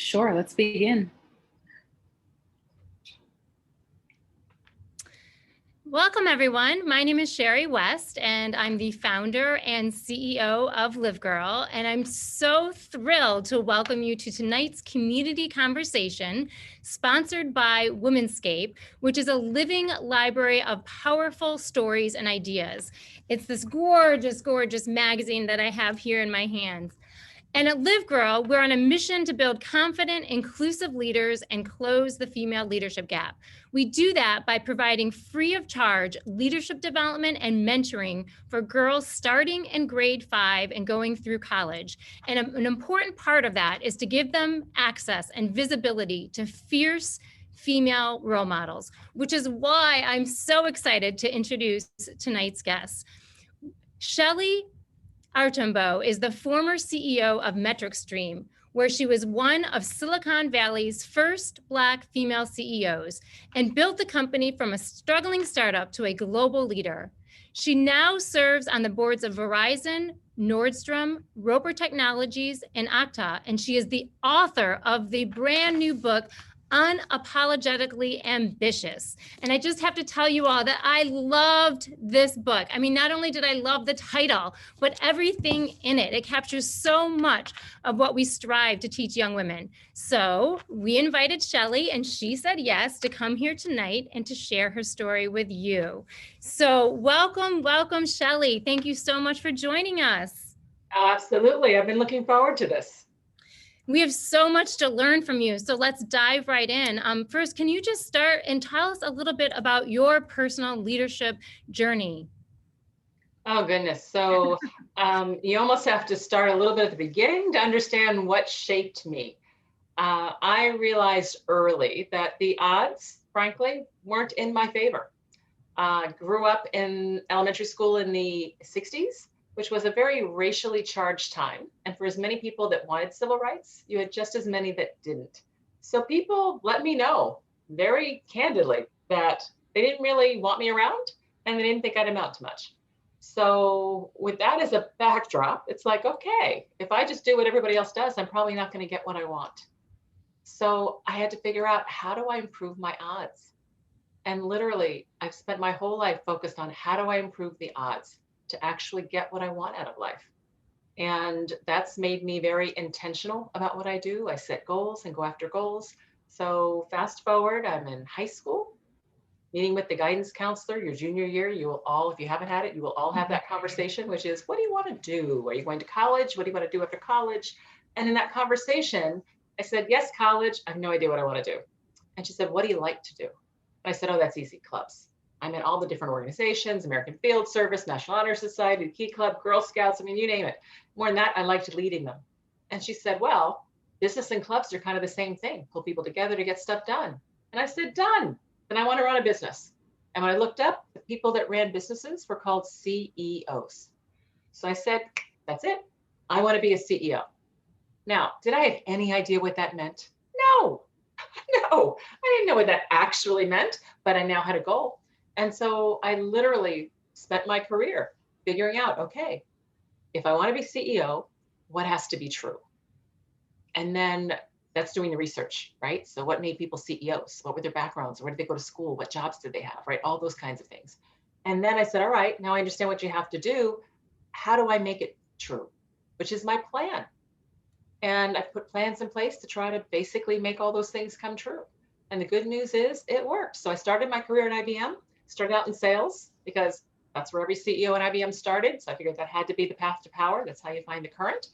Sure, let's begin. Welcome, everyone. My name is Shellye West, and I'm the founder and CEO of LiveGirl. And I'm so thrilled to welcome you to tonight's community conversation sponsored by Womenscape, which is a living library of powerful stories and ideas. It's this gorgeous, gorgeous magazine that I have here in my hands. And at LiveGirl, we're on a mission to build confident, inclusive leaders and close the female leadership gap. We do that by providing free of charge leadership development and mentoring for girls starting in grade 5 and going through college. And an important part of that is to give them access and visibility to fierce female role models, which is why I'm so excited to introduce tonight's guests. Shellye Archambeau is the former CEO of MetricStream, where she was one of Silicon Valley's first Black female CEOs and built the company from a struggling startup to a global leader. She now serves on the boards of Verizon, Nordstrom, Roper Technologies, and Okta, and she is the author of the brand new book, Unapologetically Ambitious. And I just have to tell you all that I loved this book. I mean, not only did I love the title, but everything in it. It captures so much of what we strive to teach young women. So we invited Shellye, and she said yes to come here tonight and to share her story with you. So welcome, welcome, Shellye. Thank you so much for joining us. Absolutely. I've been looking forward to this. We have so much to learn from you, so let's dive right in. First, can you just start and tell us a little bit about your personal leadership journey? Oh, goodness. So you almost have to start a little bit at the beginning to understand what shaped me. I realized early that the odds, frankly, weren't in my favor. Grew up in elementary school in the 60s. Which was a very racially charged time. And for as many people that wanted civil rights, you had just as many that didn't. So people let me know very candidly that they didn't really want me around and they didn't think I'd amount to much. So with that as a backdrop, it's like, okay, if I just do what everybody else does, I'm probably not going to get what I want. So I had to figure out, how do I improve my odds? And literally, I've spent my whole life focused on how do I improve the odds to actually get what I want out of life. And that's made me very intentional about what I do. I set goals and go after goals. So fast forward, I'm in high school, meeting with the guidance counselor your junior year. You will all, if you haven't had it, you will all have that conversation, which is, what do you want to do? Are you going to college? What do you want to do after college? And in that conversation, I said, yes, college. I have no idea what I want to do. And she said, what do you like to do? And I said, oh, that's easy, clubs. I'm in all the different organizations, American Field Service, National Honor Society, Key Club, Girl Scouts, I mean, you name it. More than that, I liked leading them. And she said, well, business and clubs are kind of the same thing, pull people together to get stuff done. And I said, done, then I want to run a business. And when I looked up, the people that ran businesses were called CEOs. So I said, that's it, I want to be a CEO. Now, did I have any idea what that meant? No, no, I didn't know what that actually meant, but I now had a goal. And so I literally spent my career figuring out, okay, if I want to be CEO, what has to be true? And then that's doing the research, right? So what made people CEOs? What were their backgrounds? Where did they go to school? What jobs did they have, right? All those kinds of things. And then I said, all right, now I understand what you have to do. How do I make it true? Which is my plan. And I put plans in place to try to basically make all those things come true. And the good news is it worked. So I started my career at IBM. Started out in sales because that's where every CEO in IBM started. So I figured that had to be the path to power. That's how you find the current.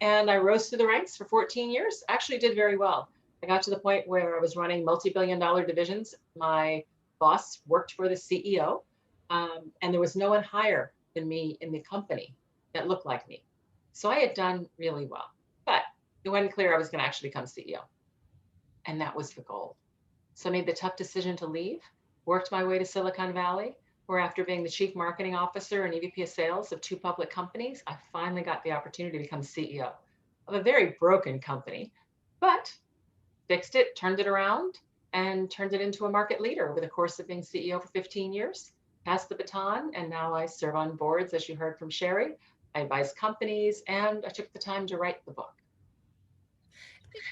And I rose through the ranks for 14 years, actually did very well. I got to the point where I was running multi-billion-dollar divisions. My boss worked for the CEO, and there was no one higher than me in the company that looked like me. So I had done really well, but it wasn't clear I was going to actually become CEO. And that was the goal. So I made the tough decision to leave. Worked my way to Silicon Valley, where after being the chief marketing officer and EVP of sales of 2 public companies, I finally got the opportunity to become CEO of a very broken company, but fixed it, turned it around, and turned it into a market leader over the course of being CEO for 15 years, passed the baton, and now I serve on boards, as you heard from Shellye. I advise companies, and I took the time to write the book.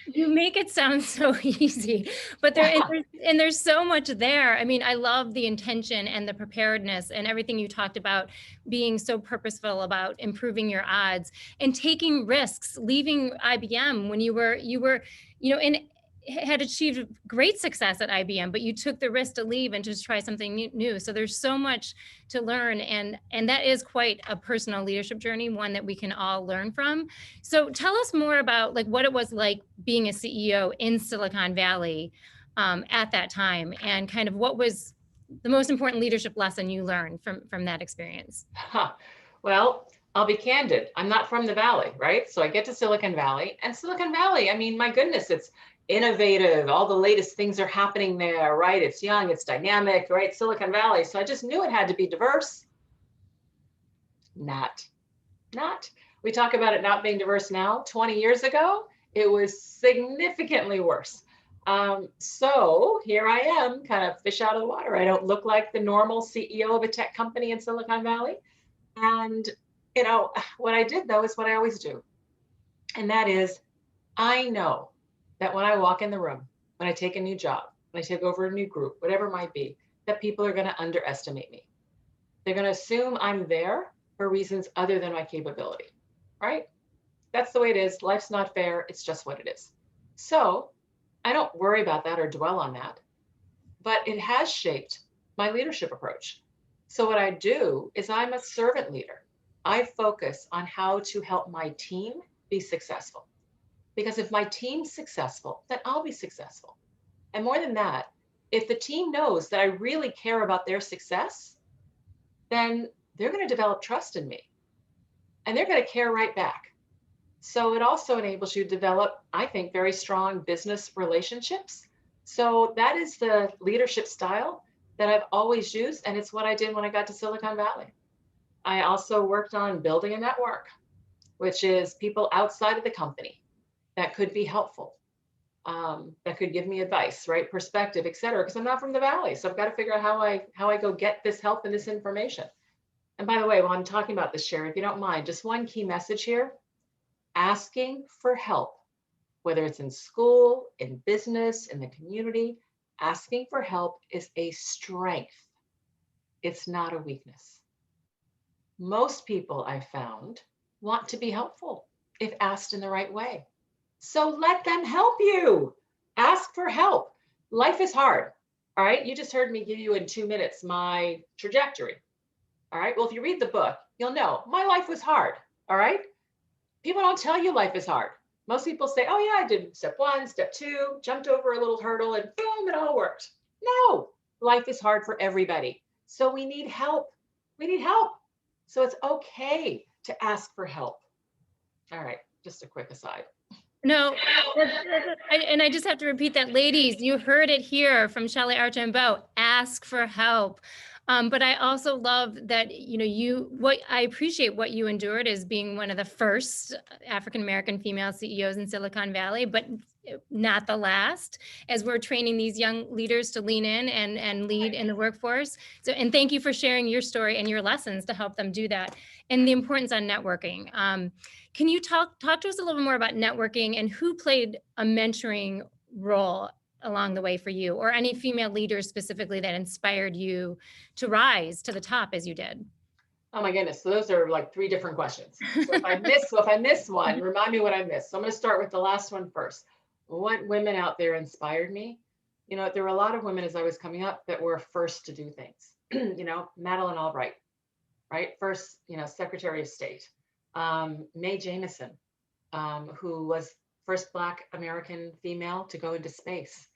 You make it sound so easy, but there's so much there. I mean, I love the intention and the preparedness and everything you talked about, being so purposeful about improving your odds and taking risks, leaving IBM when and had achieved great success at IBM, but you took the risk to leave and just try something new. So there's so much to learn, and that is quite a personal leadership journey, one that we can all learn from. So tell us more about like what it was like being a CEO in Silicon Valley at that time, and kind of what was the most important leadership lesson you learned from that experience. Huh. Well, I'll be candid. I'm not from the Valley, right? So I get to Silicon Valley, and Silicon Valley, I mean, my goodness, it's innovative. All the latest things are happening there, right? It's young, it's dynamic, right? Silicon Valley. So I just knew it had to be diverse. Not. We talk about it not being diverse now. 20 years ago, it was significantly worse. So here I am, kind of fish out of the water. I don't look like the normal CEO of a tech company in Silicon Valley. And, what I did though is what I always do. And that is, I know that when I walk in the room, when I take a new job, when I take over a new group, whatever it might be, that people are going to underestimate me. They're going to assume I'm there for reasons other than my capability, right? That's the way it is. Life's not fair. It's just what it is. So I don't worry about that or dwell on that, but it has shaped my leadership approach. So what I do is I'm a servant leader. I focus on how to help my team be successful. Because if my team's successful, then I'll be successful. And more than that, if the team knows that I really care about their success, then they're going to develop trust in me and they're going to care right back. So it also enables you to develop, I think, very strong business relationships. So that is the leadership style that I've always used. And it's what I did when I got to Silicon Valley. I also worked on building a network, which is people outside of the company that could be helpful, that could give me advice, right? Perspective, et cetera, because I'm not from the Valley. So I've got to figure out how I go get this help and this information. And by the way, while I'm talking about this, Shellye, if you don't mind, just one key message here: asking for help, whether it's in school, in business, in the community, asking for help is a strength. It's not a weakness. Most people I've found want to be helpful if asked in the right way. So let them help you. Ask for help. Life is hard. All right. You just heard me give you in 2 minutes my trajectory. All right. Well, if you read the book, you'll know my life was hard. All right. People don't tell you life is hard. Most people say, oh, yeah, I did step 1, step 2, jumped over a little hurdle, and boom, it all worked. No, life is hard for everybody. So we need help. We need help. So it's okay to ask for help. All right. Just a quick aside. No, and I just have to repeat that, ladies, you heard it here from Shellye Archambeau, ask for help. But I also love that, I appreciate what you endured as being one of the first African-American female CEOs in Silicon Valley, but not the last, as we're training these young leaders to lean in and lead in the workforce. So, and thank you for sharing your story and your lessons to help them do that, and the importance on networking. Can you talk to us a little bit more about networking and who played a mentoring role along the way for you, or any female leaders specifically that inspired you to rise to the top as you did? Oh my goodness. So those are like 3 different questions. So if I miss one, remind me what I missed. So I'm going to start with the last one first. What women out there inspired me? There were a lot of women as I was coming up that were first to do things. Madeleine Albright, right? First, Secretary of State. Mae Jemison, who was first Black American female to go into space.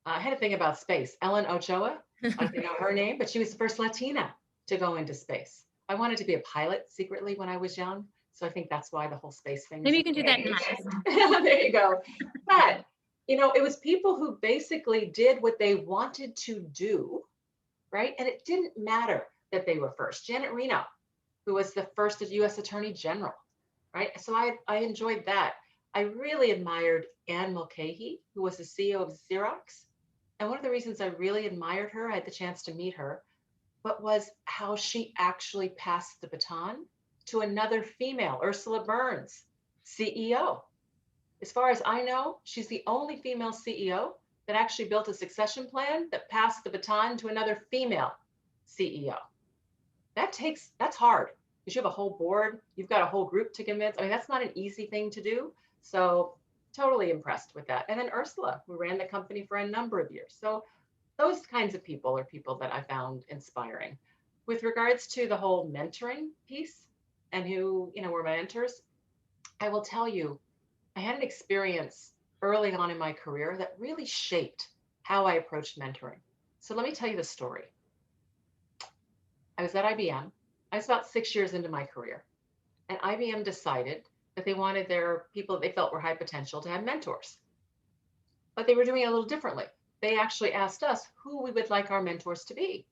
I had to think about space. Ellen Ochoa, I don't know her name, but she was the first Latina to go into space. I wanted to be a pilot secretly when I was young. So I think that's why the whole space thing. Maybe you can do that next. There you go. But, it was people who basically did what they wanted to do, right? And it didn't matter that they were first. Janet Reno, who was the first U.S. Attorney General, right? So I enjoyed that. I really admired Anne Mulcahy, who was the CEO of Xerox. And one of the reasons I really admired her, I had the chance to meet her, but was how she actually passed the baton to another female, Ursula Burns, CEO. As far as I know, she's the only female CEO that actually built a succession plan that passed the baton to another female CEO. That's hard because you have a whole board, you've got a whole group to convince. I mean, that's not an easy thing to do. So totally impressed with that. And then Ursula, who ran the company for a number of years. So those kinds of people are people that I found inspiring. With regards to the whole mentoring piece and who, were my mentors, I will tell you, I had an experience early on in my career that really shaped how I approached mentoring. So let me tell you the story. I was at IBM. I was about 6 years into my career, and IBM decided that they wanted their people they felt were high potential to have mentors, but they were doing it a little differently. They actually asked us who we would like our mentors to be.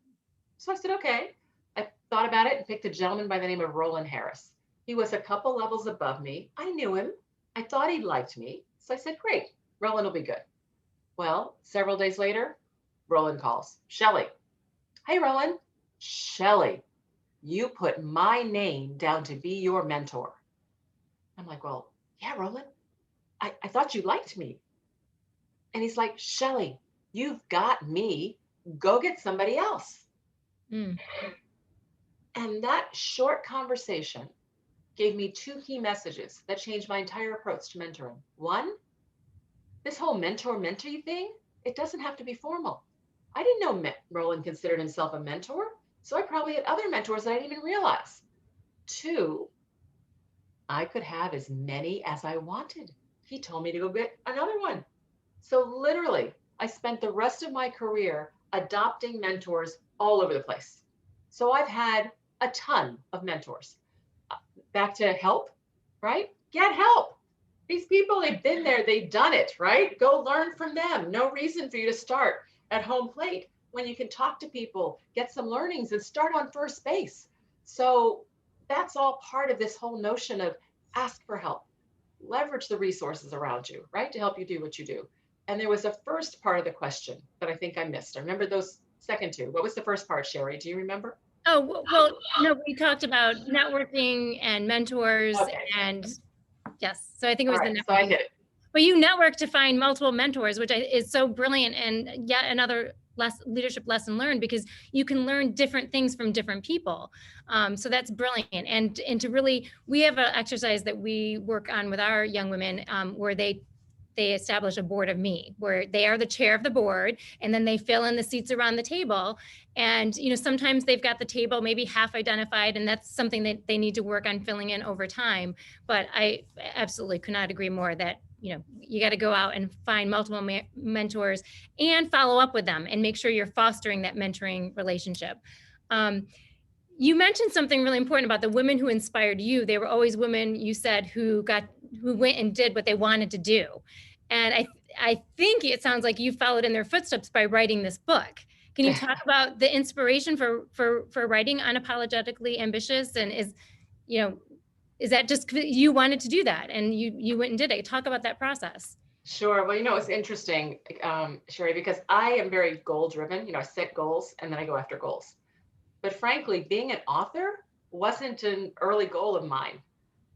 So I said, okay. I thought about it and picked a gentleman by the name of Roland Harris. He was a couple levels above me. I knew him. I thought he liked me. So I said, great, Roland will be good. Well, several days later, Roland calls. Shellye. Hey, Roland. Shellye, you put my name down to be your mentor. I'm like, well, yeah, Roland, I thought you liked me. And he's like, Shellye, you've got me. Go get somebody else. Mm. And that short conversation gave me two key messages that changed my entire approach to mentoring. One, this whole mentor-mentee thing, it doesn't have to be formal. I didn't know Roland considered himself a mentor, so I probably had other mentors that I didn't even realize. Two, I could have as many as I wanted. He told me to go get another one. So literally, I spent the rest of my career adopting mentors all over the place. So I've had a ton of mentors. Back to help, right? Get help. These people, they've been there, they've done it, right? Go learn from them. No reason for you to start at home plate when you can talk to people, get some learnings, and start on first base. So that's all part of this whole notion of ask for help, leverage the resources around you, right, to help you do what you do. And there was a first part of the question that I think I missed. I remember those second two. What was the first part, Shellye? Do you remember? Oh, well, no, we talked about networking and mentors Okay. and yes, so I think it All was the right. So I networking. hit it. But you network to find multiple mentors, which is so brilliant and yet another leadership lesson learned because you can learn different things from different people. So that's brilliant. And to really, we have an exercise that we work on with our young women where they establish a board of me where they are the chair of the board and then they fill in the seats around the table. And, sometimes they've got the table maybe half identified and that's something that they need to work on filling in over time. But I absolutely could not agree more that, you got to go out and find multiple mentors and follow up with them and make sure you're fostering that mentoring relationship. You mentioned something really important about the women who inspired you. They were always women, you said, who went and did what they wanted to do. And I think it sounds like you followed in their footsteps by writing this book. Can you talk about the inspiration for writing Unapologetically Ambitious? And is that just you wanted to do that and you went and did it? Talk about that process. Sure. Well, it's interesting, Shellye, because I am very goal driven. I set goals and then I go after goals. But frankly, being an author wasn't an early goal of mine.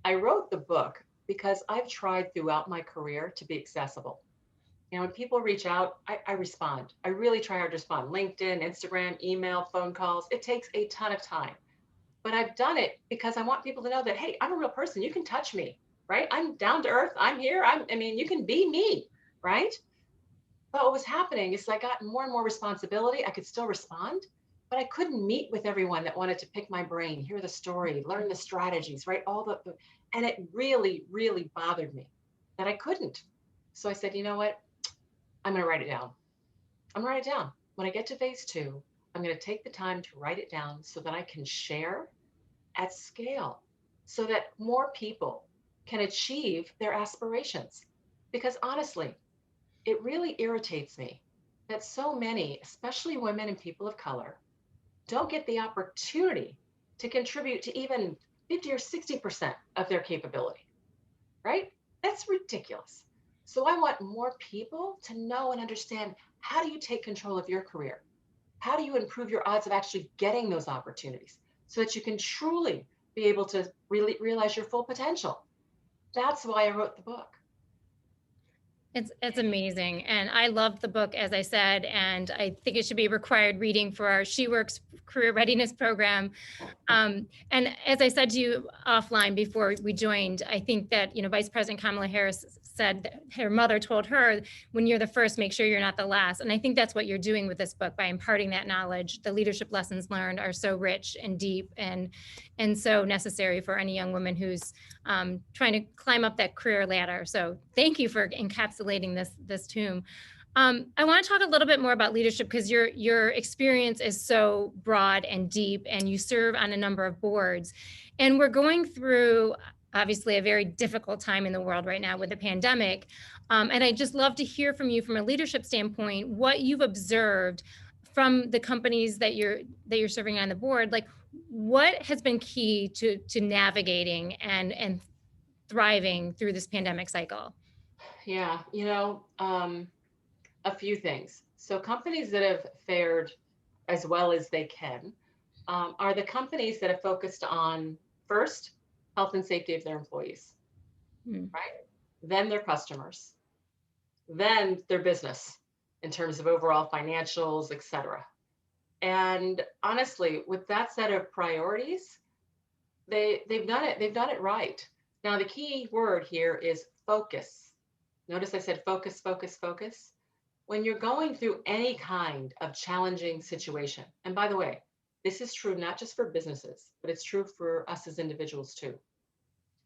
I wrote the book because I've tried throughout my career to be accessible. When people reach out, I respond. I really try hard to respond. LinkedIn, Instagram, email, phone calls. It takes a ton of time. But I've done it because I want people to know that, hey, I'm a real person. You can touch me, right? I'm down to earth. I'm here. You can be me, right? But what was happening is I got more and more responsibility. I could still respond, but I couldn't meet with everyone that wanted to pick my brain, hear the story, learn the strategies, right? And it really, really bothered me that I couldn't. So I said, you know what? I'm going to write it down. I'm going to write it down. When I get to phase 2, I'm going to take the time to write it down so that I can share at scale so that more people can achieve their aspirations. Because honestly, it really irritates me that so many, especially women and people of color, don't get the opportunity to contribute to even 50 or 60% of their capability, right? That's ridiculous. So I want more people to know and understand, how do you take control of your career? How do you improve your odds of actually getting those opportunities so that you can truly be able to really realize your full potential? That's why I wrote the book. It's amazing. And I loved the book, as I said, and I think it should be required reading for our She Works career readiness program. And as I said to you offline before we joined, I think that, Vice President Kamala Harris said that her mother told her, when you're the first, make sure you're not the last. And I think that's what you're doing with this book by imparting that knowledge. The leadership lessons learned are so rich and deep and so necessary for any young woman who's trying to climb up that career ladder. So thank you for encapsulating this tome. I want to talk a little bit more about leadership because your experience is so broad and deep, and you serve on a number of boards. And we're going through, obviously, a very difficult time in the world right now with the pandemic. And I'd just love to hear from you from a leadership standpoint, what you've observed from the companies that you're serving on the board. Like, what has been key to navigating and thriving through this pandemic cycle? Yeah, a few things. So companies that have fared as well as they can are the companies that have focused on first health and safety of their employees, Hmm. right? Then their customers, then their business in terms of overall financials, et cetera. And honestly, with that set of priorities, they've done it right. Now the key word here is focus. Notice I said focus, focus, focus. When you're going through any kind of challenging situation, and by the way, this is true not just for businesses, but it's true for us as individuals too.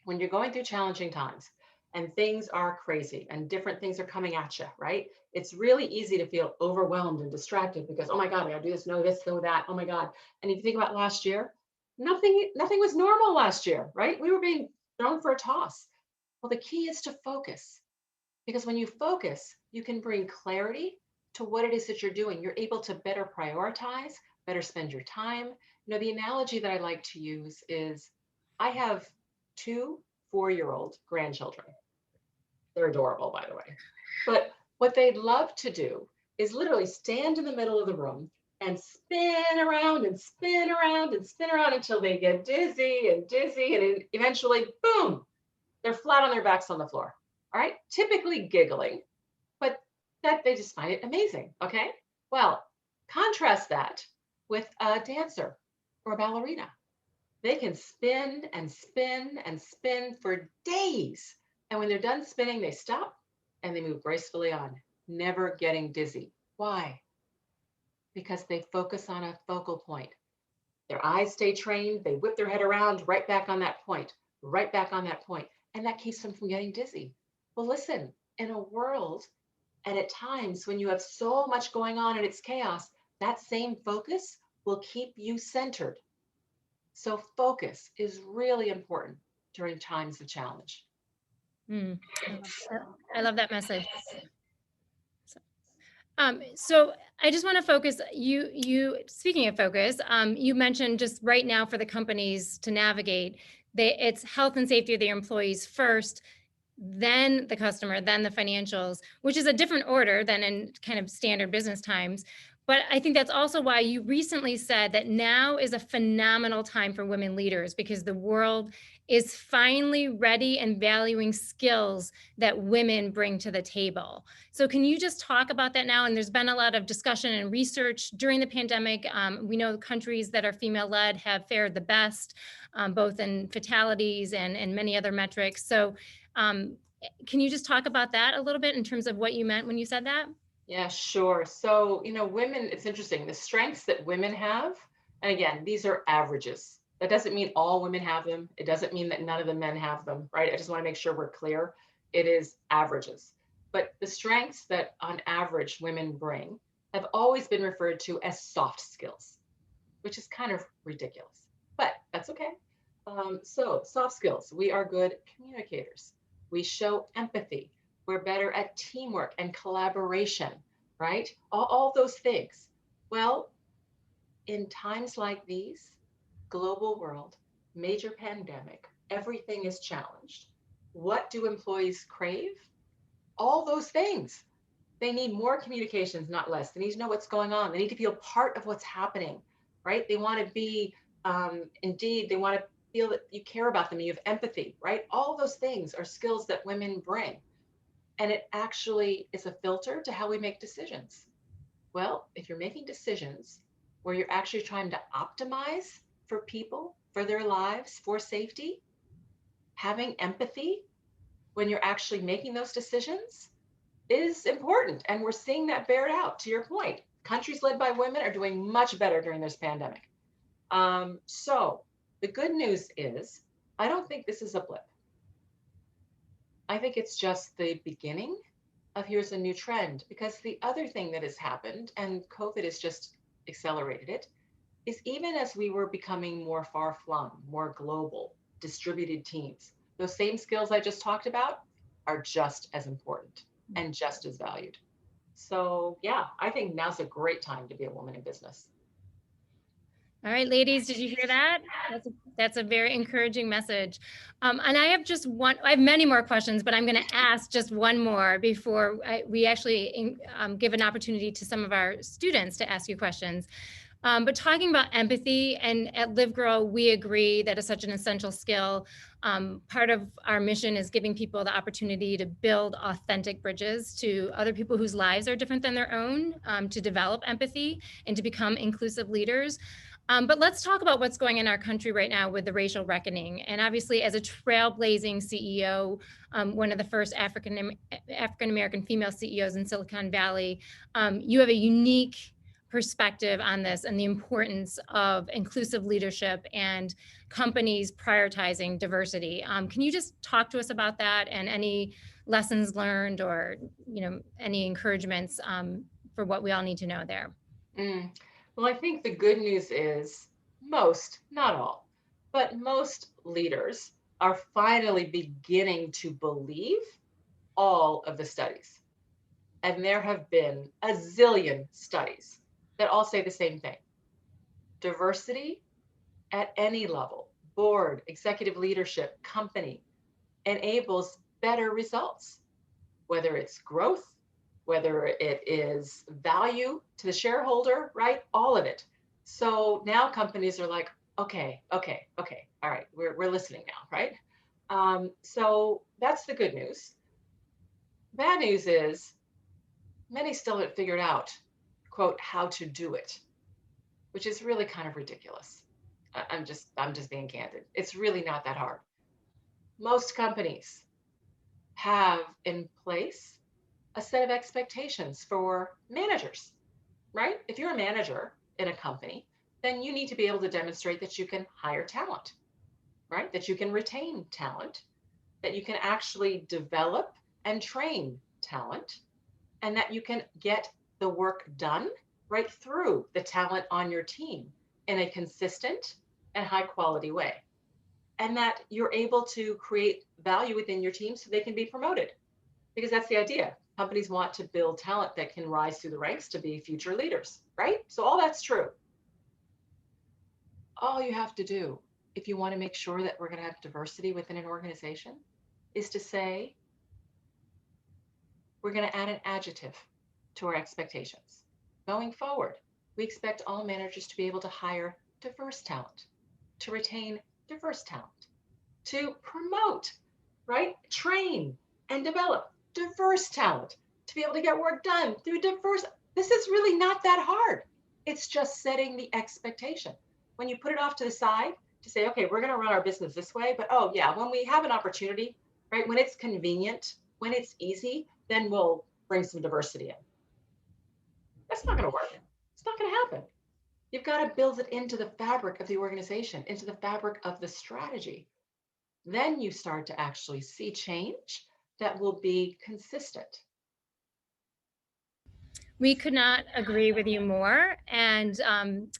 When you're going through challenging times and things are crazy and different things are coming at you, right? It's really easy to feel overwhelmed and distracted because, oh my God, I gotta do this, know that, oh my God. And if you think about last year, nothing was normal last year, right? We were being thrown for a toss. Well, the key is to focus. Because when you focus, you can bring clarity to what it is that you're doing. You're able to better prioritize, better spend your time. The analogy that I like to use is I have two 4-year-old grandchildren. They're adorable, by the way. But what they'd love to do is literally stand in the middle of the room and spin around and spin around and spin around until they get dizzy and dizzy. And eventually, boom, they're flat on their backs on the floor. All right, typically giggling, but that they just find it amazing. Okay, well, contrast that with a dancer or a ballerina. They can spin and spin and spin for days. And when they're done spinning, they stop and they move gracefully on, never getting dizzy. Why? Because they focus on a focal point. Their eyes stay trained, they whip their head around, right back on that point, right back on that point, and that keeps them from getting dizzy. Well, listen, in a world and at times when you have so much going on and it's chaos, that same focus will keep you centered. So focus is really important during times of challenge. Mm, I love that message. So I just want to focus. You speaking of focus, you mentioned just right now for the companies to navigate, it's health and safety of their employees first, then the customer, then the financials, which is a different order than in kind of standard business times. But I think that's also why you recently said that now is a phenomenal time for women leaders because the world is finally ready and valuing skills that women bring to the table. So can you just talk about that now? And there's been a lot of discussion and research during the pandemic. We know countries that are female-led have fared the best, both in fatalities and many other metrics. So can you just talk about that a little bit in terms of what you meant when you said that? Yeah, sure. So, women, it's interesting. The strengths that women have, and again, these are averages. That doesn't mean all women have them. It doesn't mean that none of the men have them, right? I just want to make sure we're clear. It is averages. But the strengths that on average women bring have always been referred to as soft skills, which is kind of ridiculous, but that's okay. So, soft skills, we are good communicators. We show empathy. We're better at teamwork and collaboration, right? All those things. Well, in times like these, global world, major pandemic, everything is challenged. What do employees crave? All those things. They need more communications, not less. They need to know what's going on. They need to feel part of what's happening, right? They want to be, indeed, they want to feel that you care about them, you have empathy, right? All those things are skills that women bring. And it actually is a filter to how we make decisions. Well, if you're making decisions where you're actually trying to optimize for people, for their lives, for safety, having empathy when you're actually making those decisions is important. And we're seeing that bear out. To your point, countries led by women are doing much better during this pandemic. So the good news is, I don't think this is a blip. I think it's just the beginning of here's a new trend, because the other thing that has happened, and COVID has just accelerated it, is even as we were becoming more far flung, more global, distributed teams, those same skills I just talked about are just as important and just as valued. So, yeah, I think now's a great time to be a woman in business. All right, ladies, did you hear that? That's a very encouraging message. And I have I have many more questions, but I'm going to ask just one more before we actually give an opportunity to some of our students to ask you questions. But talking about empathy, and at LiveGirl, we agree that it's such an essential skill. Part of our mission is giving people the opportunity to build authentic bridges to other people whose lives are different than their own, to develop empathy and to become inclusive leaders. But let's talk about what's going in our country right now with the racial reckoning. And obviously, as a trailblazing CEO, one of the first African-American female CEOs in Silicon Valley, you have a unique perspective on this and the importance of inclusive leadership and companies prioritizing diversity. Can you just talk to us about that and any lessons learned, or any encouragements for what we all need to know there? Mm. Well, I think the good news is most, not all, but most leaders are finally beginning to believe all of the studies. And there have been a zillion studies that all say the same thing. Diversity at any level, board, executive leadership, company, enables better results, whether it's growth, whether it is value to the shareholder, right? All of it. So now companies are like, okay, all right, we're listening now, right? So that's the good news. Bad news is many still haven't figured out, quote, how to do it, which is really kind of ridiculous. I'm just being candid. It's really not that hard. Most companies have in place a set of expectations for managers, right? If you're a manager in a company, then you need to be able to demonstrate that you can hire talent, right? That you can retain talent, that you can actually develop and train talent, and that you can get the work done right through the talent on your team in a consistent and high quality way. And that you're able to create value within your team so they can be promoted. Because that's the idea. Companies want to build talent that can rise through the ranks to be future leaders, right? So all that's true. All you have to do if you want to make sure that we're going to have diversity within an organization is to say, we're going to add an adjective to our expectations. Going forward, we expect all managers to be able to hire diverse talent, to retain diverse talent, to promote, right? Train and develop diverse talent, to be able to get work done through diverse. This is really not that hard. It's just setting the expectation. When you put it off to the side to say, okay, we're going to run our business this way, but oh, yeah, when we have an opportunity, right, when it's convenient, when it's easy, then we'll bring some diversity in. That's not going to work. It's not going to happen. You've got to build it into the fabric of the organization, into the fabric of the strategy. Then you start to actually see change that will be consistent. We could not agree with you more. And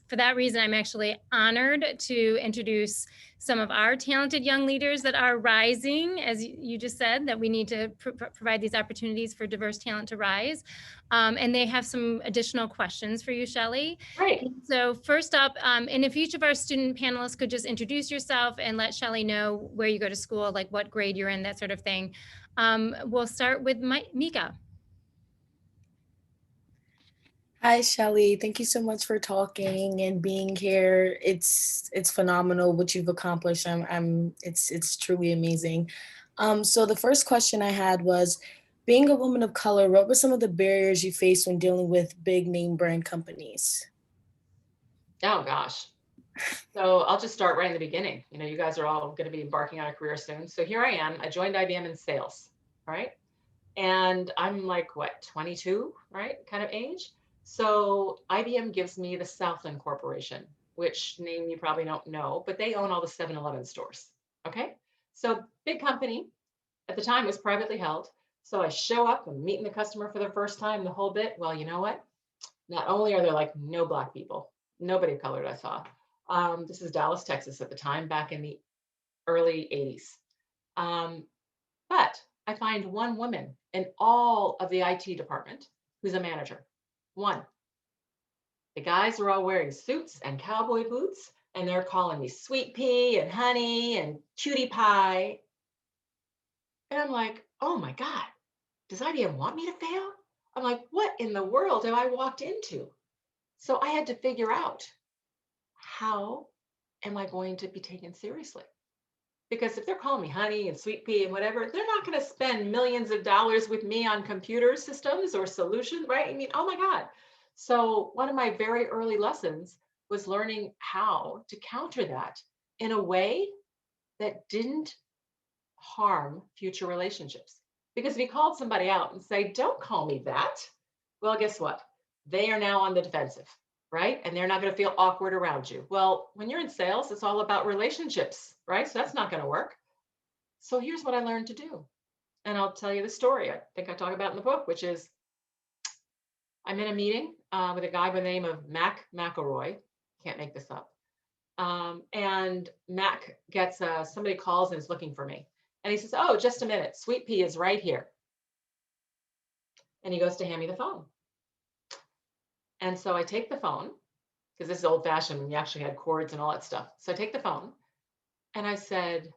for that reason, I'm actually honored to introduce some of our talented young leaders that are rising, as you just said, that we need to provide these opportunities for diverse talent to rise. And they have some additional questions for you, Shellye. Great. So first up, and if each of our student panelists could just introduce yourself and let Shellye know where you go to school, like what grade you're in, that sort of thing. We'll start with Mika. Hi, Shellye. Thank you so much for talking and being here. It's phenomenal what you've accomplished. It's truly amazing. So the first question I had was, Being a woman of color, what were some of the barriers you faced when dealing with big name brand companies? Oh gosh. So I'll just start right in the beginning. You guys are all going to be embarking on a career soon. So here I am. I joined IBM in sales, right? And I'm like, what, 22, right? Kind of age. So IBM gives me the Southland Corporation, which name you probably don't know, but they own all the 7-Eleven stores. Okay. So big company at the time was privately held. So I show up and meeting the customer for the first time, the whole bit. Well, you know what? Not only are there like no Black people, nobody of color I saw. This is Dallas, Texas at the time, back in the early 80s. But I find one woman in all of the IT department who's a manager. One. The guys are all wearing suits and cowboy boots, and they're calling me sweet pea and honey and cutie pie. And I'm like, oh my God, does IBM want me to fail? I'm like, what in the world have I walked into? So I had to figure out, how am I going to be taken seriously? Because if they're calling me honey and sweet pea and whatever, they're not going to spend millions of dollars with me on computer systems or solutions, right? I mean, oh my God. So one of my very early lessons was learning how to counter that in a way that didn't harm future relationships. Because if you called somebody out and say, don't call me that, well, guess what? They are now on the defensive, right? And they're not going to feel awkward around you. Well, when you're in sales, it's all about relationships, right? So that's not going to work. So here's what I learned to do. And I'll tell you the story I think I talk about in the book, which is I'm in a meeting with a guy by the name of Mac McElroy. Can't make this up. And Mac gets somebody calls and is looking for me. And he says, oh, just a minute. Sweet pea is right here. And he goes to hand me the phone. And so I take the phone, because this is old fashioned when you actually had cords and all that stuff. So I take the phone and I said,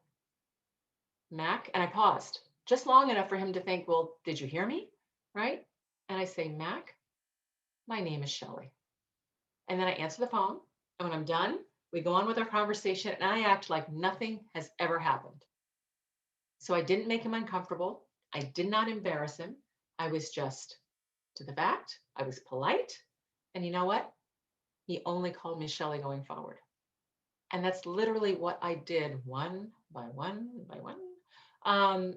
Mac, and I paused just long enough for him to think, well, did you hear me? Right? And I say, Mac, my name is Shellye. And then I answer the phone. And when I'm done, we go on with our conversation and I act like nothing has ever happened. So I didn't make him uncomfortable. I did not embarrass him. I was just to the fact. I was polite. And you know what? He only called me Shellye going forward. And that's literally what I did one by one by one,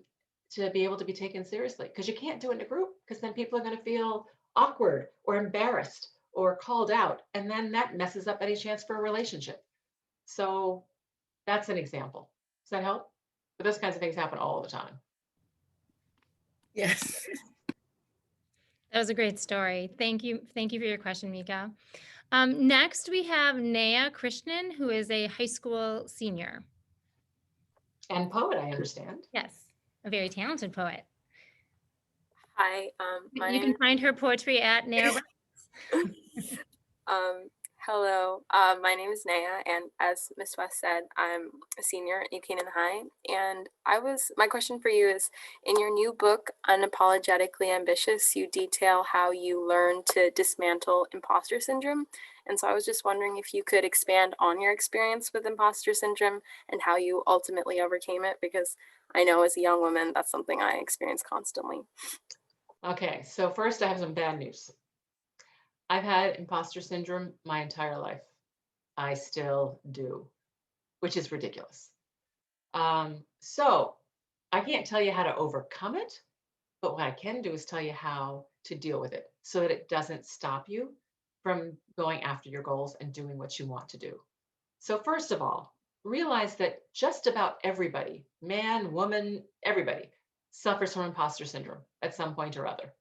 to be able to be taken seriously. Because you can't do it in a group, because then people are going to feel awkward or embarrassed or called out. And then that messes up any chance for a relationship. So that's an example. Does that help? But those kinds of things happen all the time. Yes. That was a great story. Thank you. Thank you for your question, Mika. Next, we have Naya Krishnan, who is a high school senior. And poet, I understand. Yes, a very talented poet. Hi, You can find her poetry at Naya. hello, my name is Naya, and as Miss West said, I'm a senior at New Canaan High, and my question for you is, in your new book, Unapologetically Ambitious, you detail how you learn to dismantle imposter syndrome, and so I was just wondering if you could expand on your experience with imposter syndrome and how you ultimately overcame it, because I know as a young woman, that's something I experience constantly. Okay, so first I have some bad news. I've had imposter syndrome my entire life. I still do, which is ridiculous. So I can't tell you how to overcome it, but what I can do is tell you how to deal with it so that it doesn't stop you from going after your goals and doing what you want to do. So first of all, realize that just about everybody, man, woman, everybody, suffers from imposter syndrome at some point or other.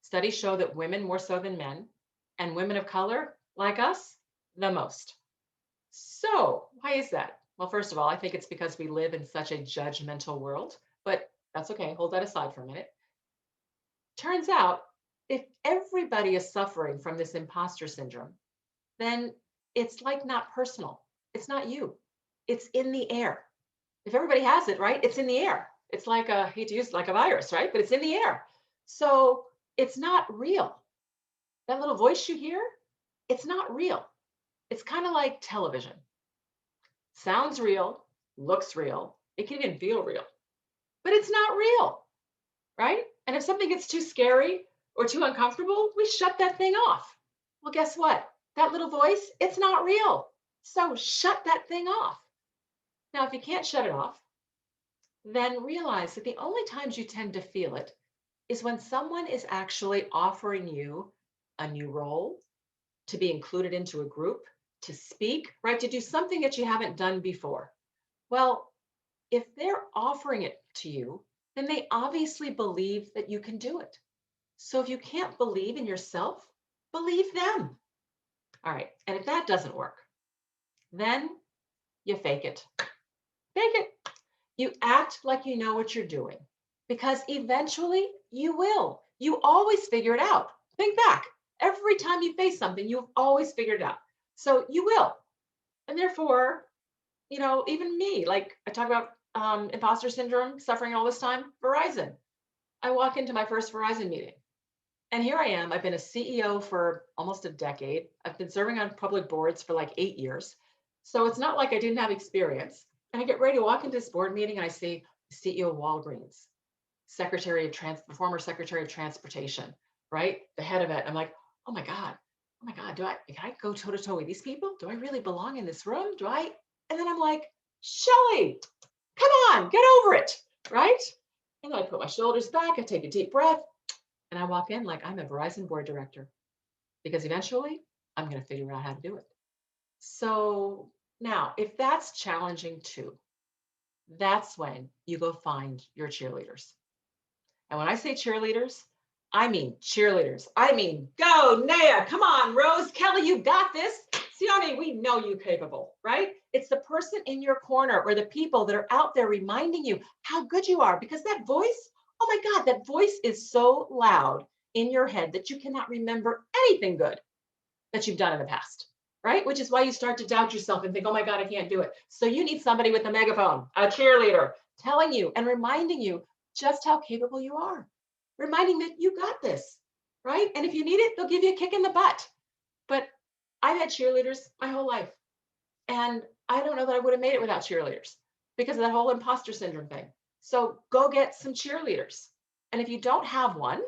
Studies show that women more so than men, and women of color, like us, the most. So why is that? Well, first of all, I think it's because we live in such a judgmental world, but that's okay. Hold that aside for a minute. Turns out, if everybody is suffering from this imposter syndrome, then it's like not personal. It's not you. It's in the air. If everybody has it, right? It's in the air. It's like I hate to use like a virus, right? But it's in the air. So it's not real. That little voice you hear, it's not real. It's kind of like television. Sounds real, looks real, it can even feel real, but it's not real, right? And if something gets too scary or too uncomfortable, we shut that thing off. Well, guess what? That little voice, it's not real. So shut that thing off. Now, if you can't shut it off, then realize that the only times you tend to feel it is when someone is actually offering you a new role, to be included into a group, to speak, right? To do something that you haven't done before. Well, if they're offering it to you, then they obviously believe that you can do it. So if you can't believe in yourself, believe them. All right. And if that doesn't work, then you fake it. Fake it. You act like you know what you're doing, because eventually you will. You always figure it out. Think back. Every time you face something, you've always figured it out. So you will. And therefore, even me, like I talk about imposter syndrome, suffering all this time, Verizon. I walk into my first Verizon meeting. And here I am. I've been a CEO for almost a decade. I've been serving on public boards for like 8 years. So it's not like I didn't have experience. And I get ready to walk into this board meeting and I see the CEO of Walgreens, former Secretary of Transportation, right? The head of it. I'm like, oh my God, can I go toe to toe with these people? Do I really belong in this room? And then I'm like, Shellye, come on, get over it, right? And then I put my shoulders back, I take a deep breath, and I walk in like I'm a Verizon board director, because eventually I'm going to figure out how to do it. So now, if that's challenging too, that's when you go find your cheerleaders. And when I say cheerleaders, I mean cheerleaders. I mean, go, Naya, come on, Rose, Kelly, you got this. Sione, we know you're capable, right? It's the person in your corner or the people that are out there reminding you how good you are, because that voice, oh my God, that voice is so loud in your head that you cannot remember anything good that you've done in the past, right? Which is why you start to doubt yourself and think, oh my God, I can't do it. So you need somebody with a megaphone, a cheerleader, telling you and reminding you just how capable you are, reminding that you got this, right? And if you need it, they'll give you a kick in the butt. But I've had cheerleaders my whole life. And I don't know that I would have made it without cheerleaders because of that whole imposter syndrome thing. So go get some cheerleaders. And if you don't have one,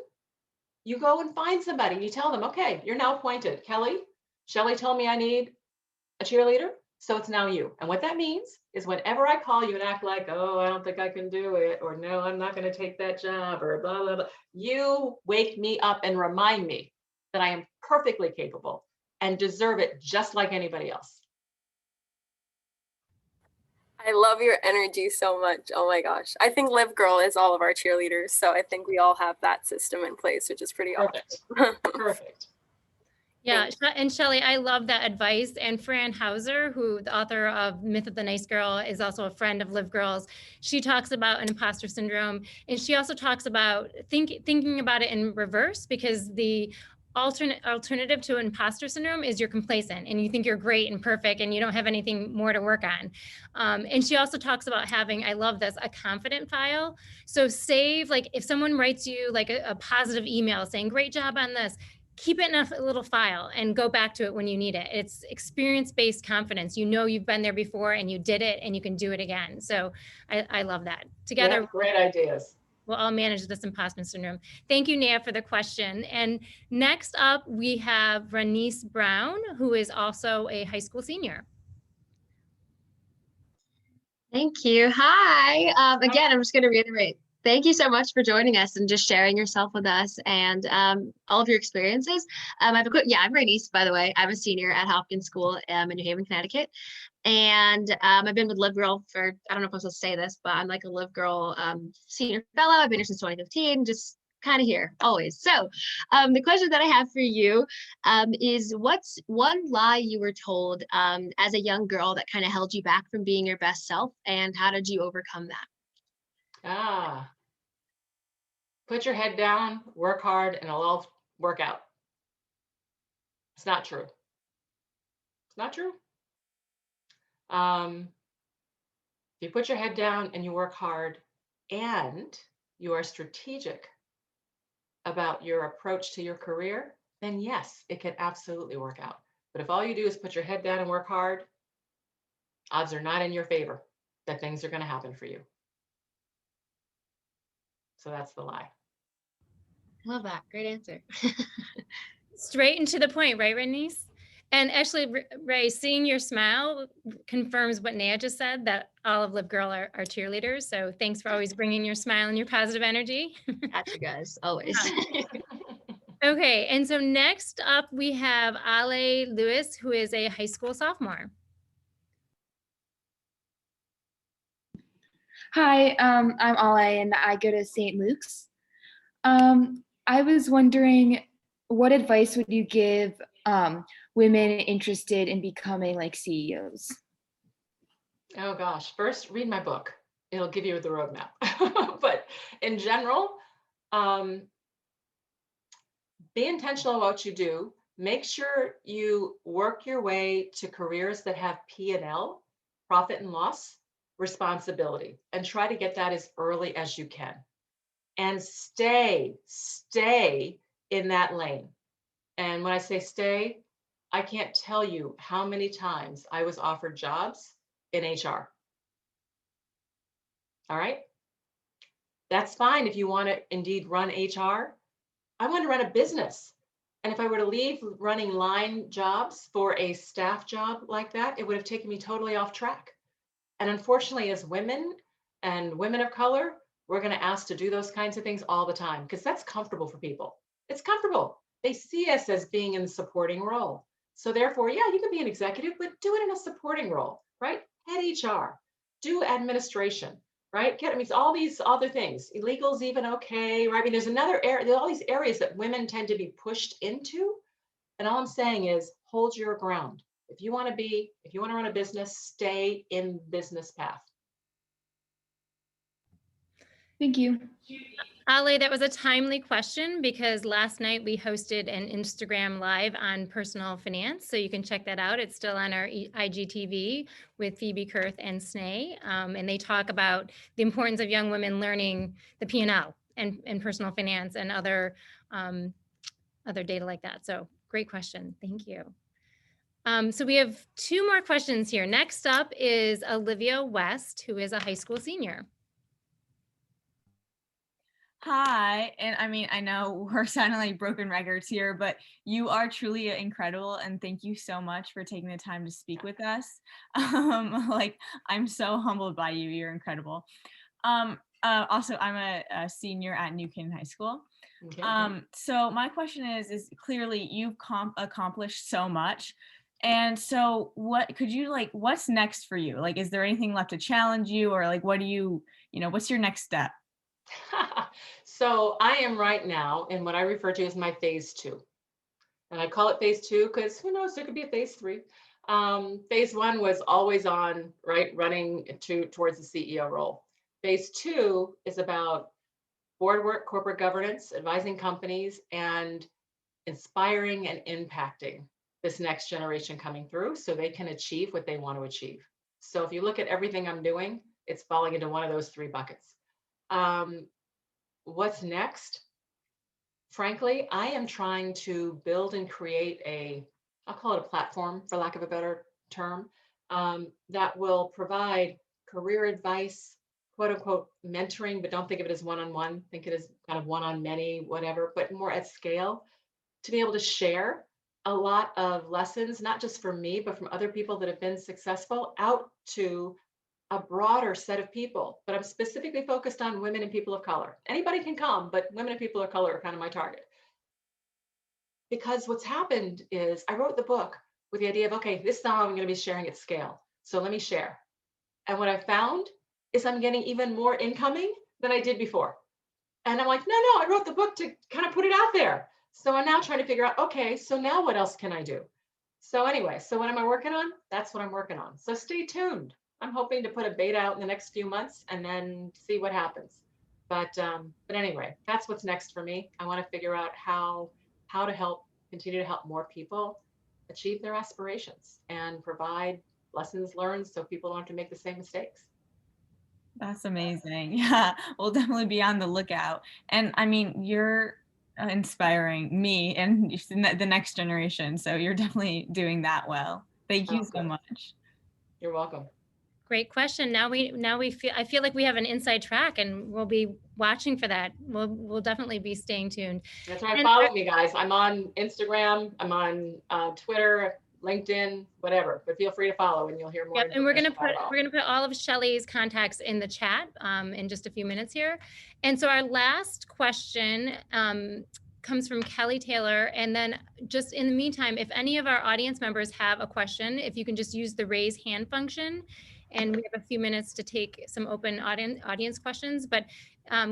you go and find somebody and you tell them, okay, you're now appointed. Kelly, Shellye told me I need a cheerleader, so it's now you. And what that means is whenever I call you and act like, oh, I don't think I can do it, or no, I'm not going to take that job, or blah, blah, blah, you wake me up and remind me that I am perfectly capable and deserve it just like anybody else. I love your energy so much. Oh my gosh. I think LiveGirl is all of our cheerleaders. So I think we all have that system in place, which is pretty Perfect. awesome. Perfect. Yeah, and Shellye, I love that advice. And Fran Hauser, who the author of Myth of the Nice Girl, is also a friend of LiveGirl's. She talks about an imposter syndrome, and she also talks about thinking about it in reverse, because the alternative to imposter syndrome is you're complacent and you think you're great and perfect and you don't have anything more to work on. And she also talks about having, I love this, a confident file. So save, like if someone writes you like a positive email saying, great job on this, keep it in a little file and go back to it when you need it. It's experience-based confidence. You know you've been there before and you did it and you can do it again. So I love that. Together, Yeah, great ideas. We'll all manage this imposter syndrome. Thank you, Naya, for the question. And next up, we have Ranice Brown, who is also a high school senior. Thank you. Hi. Again, I'm just going to reiterate. Thank you so much for joining us and just sharing yourself with us and all of your experiences. I'm Ranice, by the way. I'm a senior at Hopkins School in New Haven, Connecticut. And I've been with LiveGirl for, I don't know if I'm supposed to say this, but I'm like a LiveGirl senior fellow. I've been here since 2015, just kind of here always. So the question that I have for you is, what's one lie you were told as a young girl that kind of held you back from being your best self, and how did you overcome that? Put your head down, work hard, and it'll all work out. It's not true. It's not true. If you put your head down and you work hard and you are strategic about your approach to your career, then yes, it can absolutely work out. But if all you do is put your head down and work hard, odds are not in your favor that things are going to happen for you. So that's the lie. Love that. Great answer. Straight and to the point, right, Renise? And actually, Ray, seeing your smile confirms what Naya just said, that all of LiveGirl are cheerleaders. So thanks for always bringing your smile and your positive energy. Got you guys, always. Okay, and so next up we have Ale Lewis, who is a high school sophomore. Hi, I'm Ale and I go to St. Luke's. I was wondering, what advice would you give women interested in becoming like CEOs? Oh gosh, first read my book. It'll give you the roadmap. But in general, be intentional about what you do. Make sure you work your way to careers that have P&L, profit and loss, responsibility, and try to get that as early as you can. And stay in that lane. And when I say stay, I can't tell you how many times I was offered jobs in HR. All right. That's fine if you want to indeed run HR. I want to run a business. And if I were to leave running line jobs for a staff job like that, it would have taken me totally off track. And unfortunately, as women and women of color, we're going to ask to do those kinds of things all the time because that's comfortable for people. It's comfortable. They see us as being in the supporting role. So therefore, yeah, you can be an executive, but do it in a supporting role, right? Head HR, do administration, right? I mean, all these other things, illegals even okay, right? I mean, there's another area, there's all these areas that women tend to be pushed into. And all I'm saying is hold your ground. If you want to run a business, stay in business path. Thank you. Ale, that was a timely question because last night we hosted an Instagram live on personal finance. So you can check that out. It's still on our IGTV with Phoebe Kurth and Snay. And they talk about the importance of young women learning the P&L and personal finance and other data like that. So great question. Thank you. So we have two more questions here. Next up is Olivia West, who is a high school senior. Hi, and I mean, I know we're sounding like broken records here, but you are truly incredible, and thank you so much for taking the time to speak with us. Like, I'm so humbled by you. You're incredible. Also, I'm a senior at New Canaan High School. Okay. So my question is clearly you've accomplished so much. And so what's next for you? Like, is there anything left to challenge you, or like, what do you what's your next step? So I am right now in what I refer to as my phase 2. And I call it phase 2 because who knows, there could be a phase 3. Phase 1 was always on, right, running towards the CEO role. Phase 2 is about board work, corporate governance, advising companies, and inspiring and impacting this next generation coming through so they can achieve what they want to achieve. So if you look at everything I'm doing, it's falling into one of those 3 buckets. What's next? Frankly, I am trying to build and create I'll call it a platform for lack of a better term, that will provide career advice, quote unquote, mentoring, but don't think of it as one-on-one, think of it as kind of one-on-many, whatever, but more at scale, to be able to share a lot of lessons, not just for me, but from other people that have been successful out to a broader set of people. But I'm specifically focused on women and people of color. Anybody can come, but women and people of color are kind of my target. Because what's happened is I wrote the book with the idea of, okay, this is how I'm going to be sharing at scale. So let me share. And what I found is I'm getting even more incoming than I did before. And I'm like, no, I wrote the book to kind of put it out there. So I'm now trying to figure out, okay, so now what else can I do? So anyway, so what am I working on? That's what I'm working on. So stay tuned. I'm hoping to put a beta out in the next few months and then see what happens. But anyway, that's what's next for me. I want to figure out how to continue to help more people achieve their aspirations and provide lessons learned so people don't have to make the same mistakes. That's amazing. Yeah, we'll definitely be on the lookout. And I mean, you're inspiring me and the next generation. So you're definitely doing that well. Thank you so much. You're welcome. Great question. Now we feel, I feel like we have an inside track, and we'll be watching for that. We'll definitely be staying tuned. That's right. And Follow me, guys. I'm on Instagram. I'm on Twitter, LinkedIn, whatever. But feel free to follow, and you'll hear more yep, and information about it all. we're gonna put all of Shellye's contacts in the chat in just a few minutes here. And so our last question comes from Kelly Taylor. And then just in the meantime, if any of our audience members have a question, if you can just use the raise hand function, and we have a few minutes to take some open audience questions. But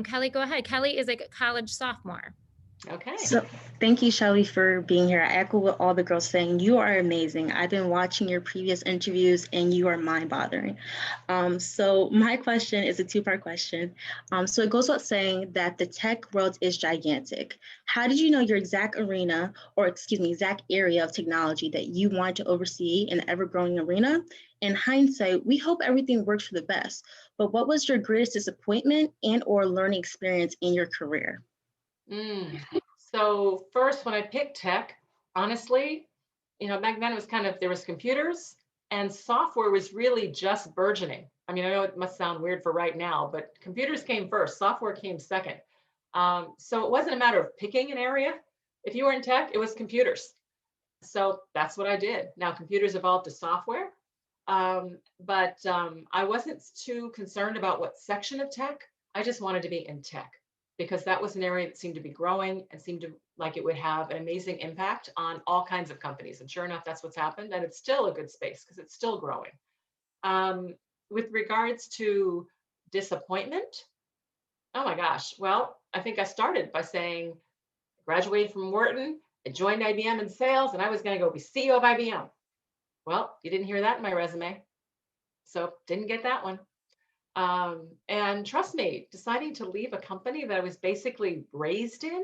Kelly, go ahead. Kelly is a college sophomore. Okay. So thank you, Shellye, for being here. I echo what all the girls saying. You are amazing. I've been watching your previous interviews and you are mind-boggling. So my question is a two-part question. So it goes without saying that the tech world is gigantic. How did you know your exact arena, or excuse me, exact area of technology that you wanted to oversee in the ever-growing arena? In hindsight, we hope everything works for the best, but what was your greatest disappointment and or learning experience in your career? So first, when I picked tech, honestly, back then it was kind of, there was computers and software was really just burgeoning. I mean, I know it must sound weird for right now, but computers came first, software came second. So it wasn't a matter of picking an area. If you were in tech, it was computers. So that's what I did. Now computers evolved to software, but I wasn't too concerned about what section of tech. I just wanted to be in tech, because that was an area that seemed to be growing and seemed to like it would have an amazing impact on all kinds of companies. And sure enough, that's what's happened. And it's still a good space because it's still growing. With regards to disappointment, oh my gosh. Well, I think I started by saying, I graduated from Wharton, I joined IBM in sales, and I was going to go be CEO of IBM. Well, you didn't hear that in my resume. So didn't get that one. And trust me, deciding to leave a company that I was basically raised in,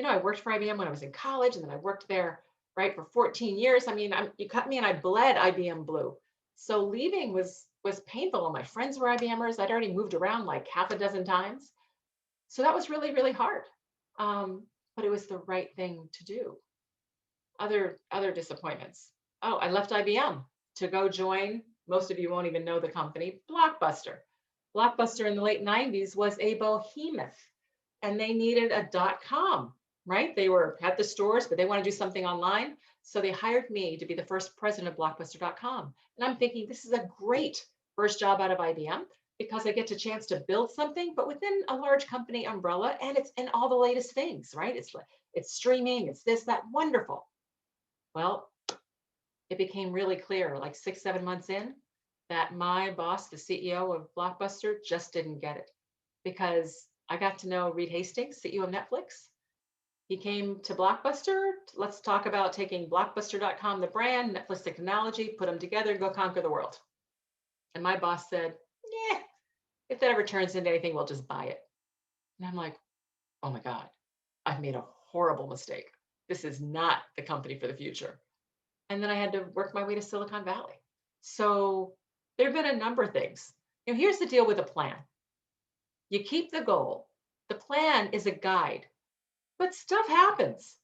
I worked for IBM when I was in college, and then I worked there, right, for 14 years. I mean, you cut me and I bled IBM blue. So leaving was painful. All my friends were IBMers. I'd already moved around like half a dozen times. So that was really, really hard. But it was the right thing to do. Other disappointments. Oh, I left IBM to go join, most of you won't even know the company, Blockbuster. Blockbuster in the late 90s was a behemoth, and they needed a .com, right? They had the stores, but they want to do something online. So they hired me to be the first president of Blockbuster.com. And I'm thinking, this is a great first job out of IBM, because I get a chance to build something, but within a large company umbrella, and it's in all the latest things, right? It's streaming, it's this, that, wonderful. Well, it became really clear, like 6-7 months in, that my boss, the CEO of Blockbuster, just didn't get it, because I got to know Reed Hastings, CEO of Netflix. He came to Blockbuster. Let's talk about taking Blockbuster.com, the brand, Netflix technology, put them together, go conquer the world. And my boss said, yeah, if that ever turns into anything, we'll just buy it. And I'm like, oh my God, I've made a horrible mistake. This is not the company for the future. And then I had to work my way to Silicon Valley. So there have been a number of things. Here's the deal with a plan. You keep the goal. The plan is a guide, but stuff happens.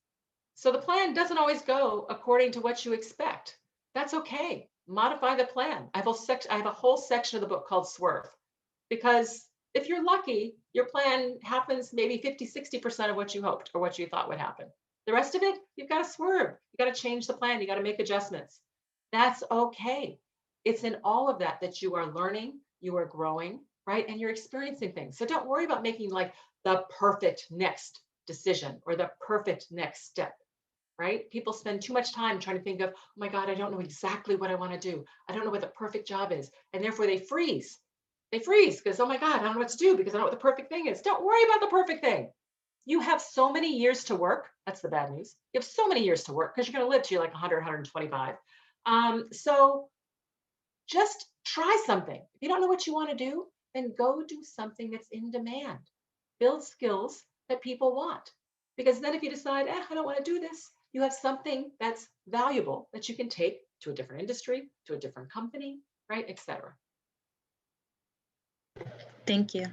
So the plan doesn't always go according to what you expect. That's okay. Modify the plan. I have a whole section of the book called Swerve, because if you're lucky, your plan happens maybe 50-60% of what you hoped or what you thought would happen. The rest of it, you've got to swerve. You got to change the plan. You got to make adjustments. That's okay. It's in all of that that you are learning, you are growing, right? And you're experiencing things. So don't worry about making like the perfect next decision or the perfect next step, right? People spend too much time trying to think of, oh my God, I don't know exactly what I want to do. I don't know what the perfect job is. And therefore they freeze. They freeze because, oh my God, I don't know what to do because I don't know what the perfect thing is. Don't worry about the perfect thing. You have so many years to work. That's the bad news. You have so many years to work because you're going to live to like 100, 125. So just try something. If you don't know what you want to do, then go do something that's in demand. Build skills that people want. Because then if you decide, I don't want to do this, you have something that's valuable that you can take to a different industry, to a different company, right, et cetera. Thank you.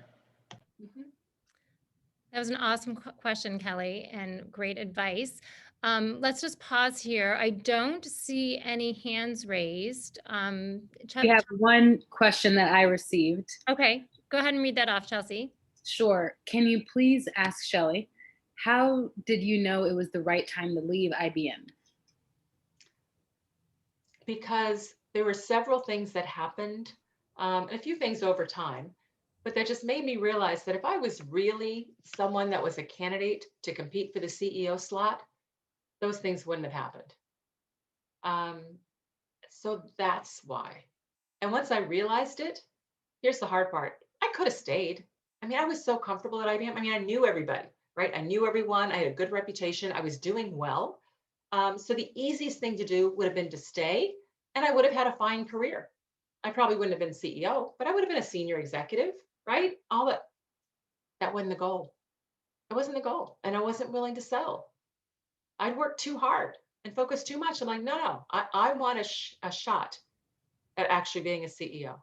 That was an awesome question, Kelly, and great advice. Let's just pause here. I don't see any hands raised. We have one question that I received. Okay, go ahead and read that off, Chelsea. Sure. Can you please ask Shellye, how did you know it was the right time to leave IBM? Because there were several things that happened, and a few things over time, but that just made me realize that if I was really someone that was a candidate to compete for the CEO slot, those things wouldn't have happened. So that's why. And once I realized it, here's the hard part. I could have stayed. I mean, I was so comfortable at IBM. I mean, I knew everybody, right? I knew everyone. I had a good reputation. I was doing well. So the easiest thing to do would have been to stay, and I would have had a fine career. I probably wouldn't have been CEO, but I would have been a senior executive, right? All that wasn't the goal. It wasn't the goal, and I wasn't willing to settle. I'd worked too hard and focused too much. I'm like, no, I want a shot at actually being a CEO.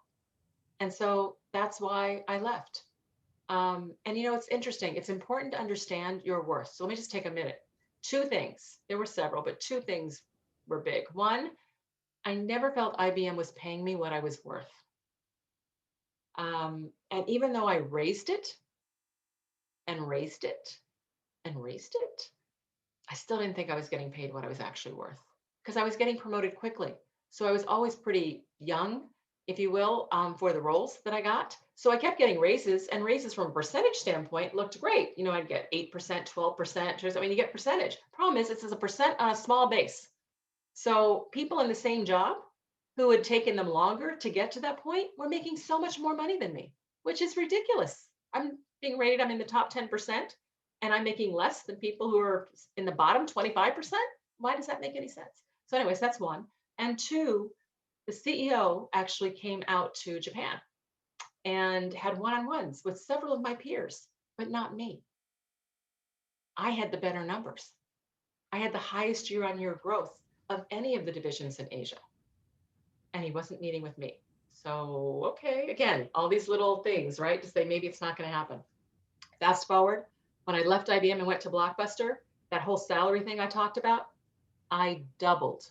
And so that's why I left. And it's interesting. It's important to understand your worth. So let me just take a minute. Two things. There were several, but two things were big. One, I never felt IBM was paying me what I was worth. And even though I raised it and raised it and raised it, I still didn't think I was getting paid what I was actually worth, because I was getting promoted quickly. So I was always pretty young, if you will, for the roles that I got. So I kept getting raises, and raises from a percentage standpoint looked great. I'd get 8%, 12%. I mean, you get percentage. Problem is, it's as a percent on a small base. So people in the same job who had taken them longer to get to that point were making so much more money than me, which is ridiculous. I'm being rated, I'm in the top 10%, and I'm making less than people who are in the bottom 25%. Why does that make any sense? So anyways, that's one. And two, the CEO actually came out to Japan and had one-on-ones with several of my peers, but not me. I had the better numbers. I had the highest year-on-year growth of any of the divisions in Asia. And he wasn't meeting with me. So, okay, again, all these little things, right? To say maybe it's not going to happen. Fast forward, when I left IBM and went to Blockbuster, that whole salary thing I talked about, I doubled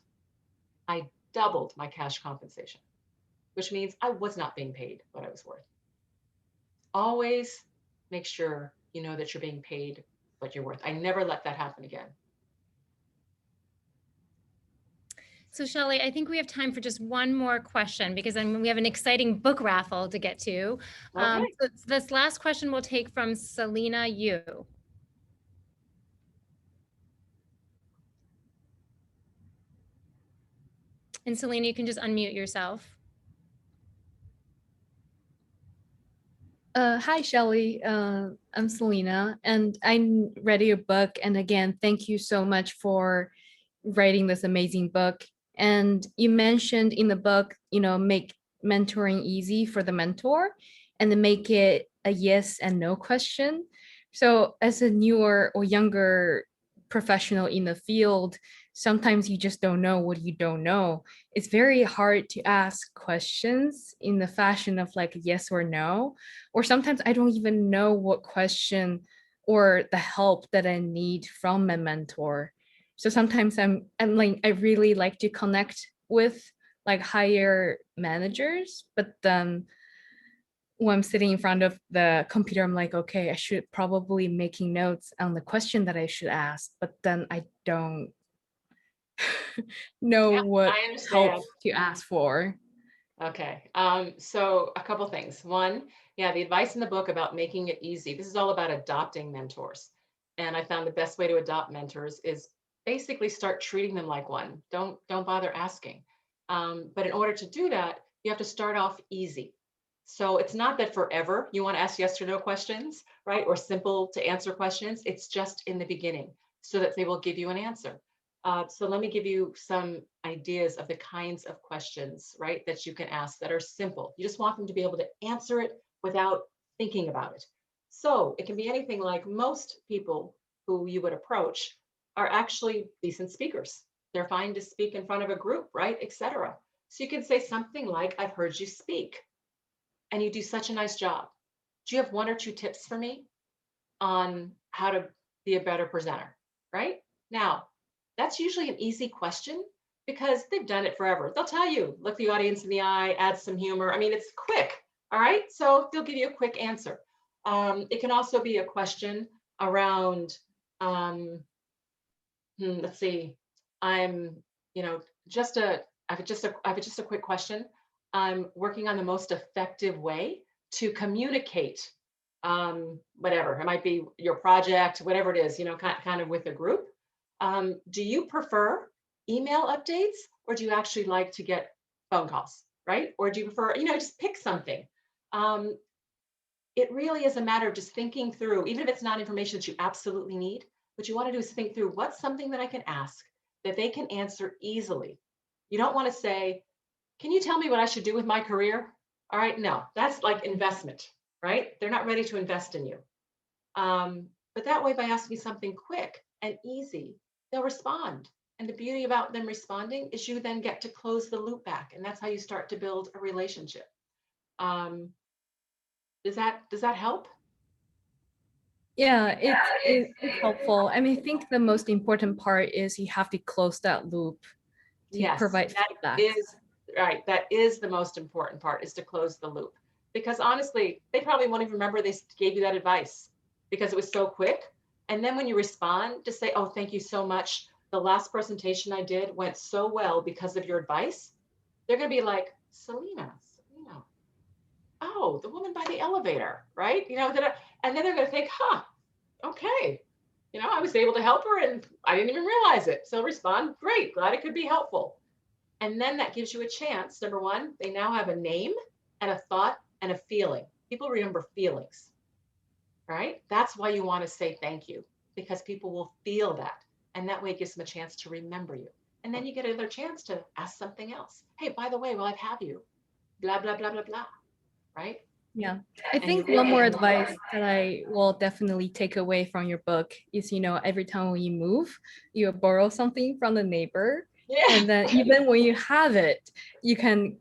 my cash compensation, which means I was not being paid what I was worth. Always make sure you know that you're being paid what you're worth. I never let that happen again. So Shellye, I think we have time for just one more question, because we have an exciting book raffle to get to. Okay. So this last question we'll take from Selena Yu. And Selena, you can just unmute yourself. Hi, Shellye. I'm Selena, and I read your book. And again, thank you so much for writing this amazing book. And you mentioned in the book, make mentoring easy for the mentor and then make it a yes and no question. So as a newer or younger professional in the field, sometimes you just don't know what you don't know. It's very hard to ask questions in the fashion of like yes or no, or sometimes I don't even know what question or the help that I need from my mentor. So sometimes I'm like, I really like to connect with like higher managers, but then when I'm sitting in front of the computer, I'm like, okay, I should probably making notes on the question that I should ask, but then I don't know what help to ask for. Okay, so a couple things. One, yeah, the advice in the book about making it easy. This is all about adopting mentors. And I found the best way to adopt mentors is basically start treating them like one. Don't bother asking. But in order to do that, you have to start off easy. So it's not that forever you want to ask yes or no questions, right? Or simple to answer questions. It's just in the beginning so that they will give you an answer. So let me give you some ideas of the kinds of questions, right, that you can ask that are simple. You just want them to be able to answer it without thinking about it. So it can be anything like most people who you would approach are actually decent speakers. They're fine to speak in front of a group, right, etc. So you can say something like, I've heard you speak and you do such a nice job. Do you have one or two tips for me on how to be a better presenter, right? Now, That's usually an easy question because they've done it forever. They'll tell you, look the audience in the eye, add some humor. I mean, it's quick, all right? So they'll give you a quick answer. It can also be a question around, let's see, I'm, you know, I have just a quick question. I'm working on the most effective way to communicate, whatever, it might be your project, whatever it is, you know, kind of with a group. Do you prefer email updates or do you actually like to get phone calls, right? Or do you prefer, you know, just pick something. It really is a matter of just thinking through, even if it's not information that you absolutely need, what you want to do is think through what's something that I can ask that they can answer easily. You don't want to say, can you tell me what I should do with my career? All right, no, that's like investment, right? They're not ready to invest in you. But that way, by asking something quick and easy, they'll respond. And the beauty about them responding is you then get to close the loop back. And that's how you start to build a relationship. Does that help? Yeah, it's helpful. I mean, I think the most important part is you have to close that loop to Yes, provide that feedback. is right. That is the most important part, is to close the loop. Because honestly, they probably won't even remember they gave you that advice because it was so quick. And then when you respond, just say, oh, thank you so much. The last presentation I did went so well because of your advice. They're going to be like, Selena, oh, the woman by the elevator, right? You know, and then they're going to think, huh, okay. You know, I was able to help her and I didn't even realize it. So respond, great, glad it could be helpful. And then that gives you a chance. Number one, they now have a name and a thought and a feeling. People remember feelings, right? That's why you want to say thank you, because people will feel that. And that way it gives them a chance to remember you. And then you get another chance to ask something else. Hey, by the way, while I have you, blah, blah, blah, blah, blah, right? Yeah, I think one more advice that I will definitely take away from your book is, you know, every time when you move, you borrow something from the neighbor. Yeah. And then even when you have it, you can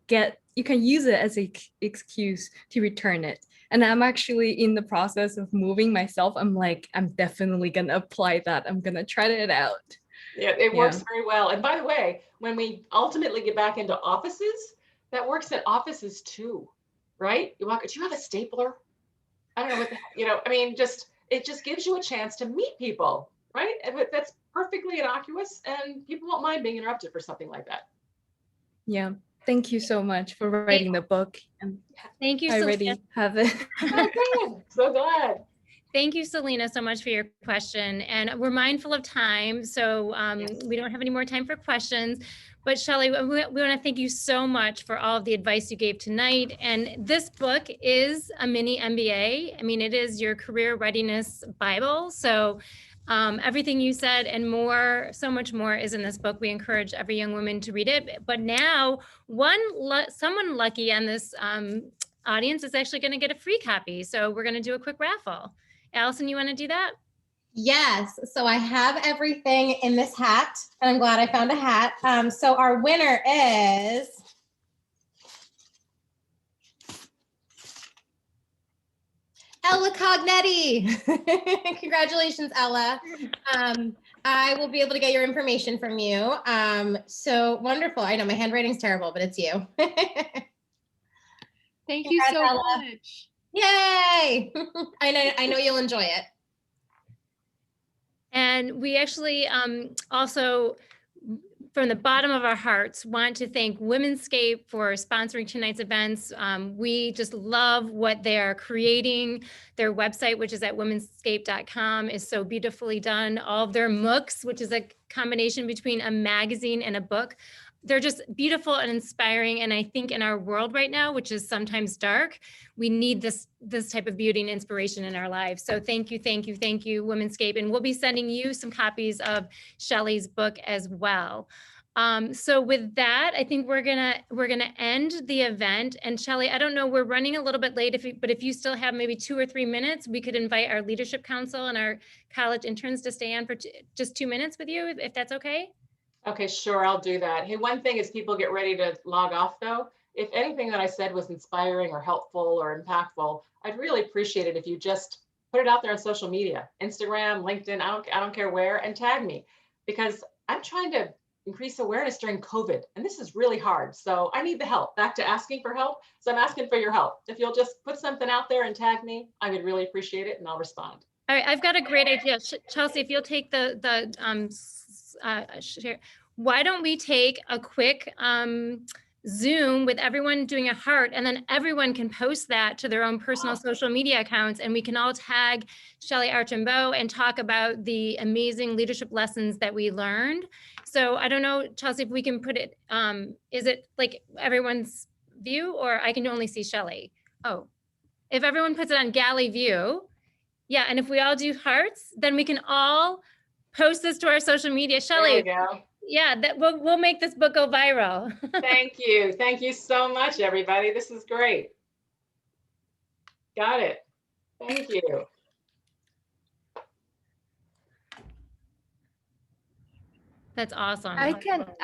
use it as an excuse to return it. And I'm actually in the process of moving myself. I'm like, I'm definitely going to apply that. I'm going to try it out. Yeah, it works very well. And by the way, when we ultimately get back into offices, that works at offices too. Right? You walk, do you have a stapler? I don't know what, you know, I mean, it just gives you a chance to meet people, right? And that's perfectly innocuous and people won't mind being interrupted for something like that. Yeah. Thank you so much for writing the book. And thank you. I already have it. Oh, so glad. Thank you, Selena, so much for your question. And we're mindful of time, so we don't have any more time for questions. But Shellye, we want to thank you so much for all of the advice you gave tonight. And this book is a mini MBA. I mean, it is your career readiness Bible. So everything you said and more, so much more is in this book. We encourage every young woman to read it. But now someone lucky on this audience is actually going to get a free copy. So we're going to do a quick raffle. Allison, you want to do that? Yes. So I have everything in this hat, and I'm glad I found a hat. So our winner is Ella Cognetti. Congratulations, Ella. I will be able to get your information from you. So wonderful. I know my handwriting's terrible, but it's you. Thank you so much. Yay! I know you'll enjoy it. And we actually also, from the bottom of our hearts, want to thank Womenscape for sponsoring tonight's events. We just love what they are creating. Their website, which is at womenscape.com, is so beautifully done. All of their MOOCs, which is a combination between a magazine and a book, they're just beautiful and inspiring. And I think in our world right now, which is sometimes dark, we need this type of beauty and inspiration in our lives. So thank you, Womenscape. And we'll be sending you some copies of Shellye's book as well. So with that, I think we're gonna end the event. And Shellye, I don't know, we're running a little bit late, but if you still have maybe 2 or 3 minutes, we could invite our leadership council and our college interns to stay on for just 2 minutes with you, if that's okay. Okay, sure, I'll do that. Hey, one thing is people get ready to log off though. If anything that I said was inspiring or helpful or impactful, I'd really appreciate it if you just put it out there on social media, Instagram, LinkedIn, I don't care where, and tag me, because I'm trying to increase awareness during COVID, and this is really hard. So I need the help. Back to asking for help. So I'm asking for your help. If you'll just put something out there and tag me, I would really appreciate it, and I'll respond. All right, I've got a great idea. Chelsea, if you'll take share, why don't we take a quick Zoom with everyone doing a heart, and then everyone can post that to their own personal social media accounts, and we can all tag Shellye Archambeau and talk about the amazing leadership lessons that we learned. So I don't know, Chelsea, if we can put it, is it like everyone's view, or I can only see Shellye? Oh, if everyone puts it on galley view, yeah, and if we all do hearts, then we can all post this to our social media. Shellye, There we go. yeah, that we'll make this book go viral. Thank you. Thank you so much, everybody. This is great. Got it. Thank you. That's awesome. I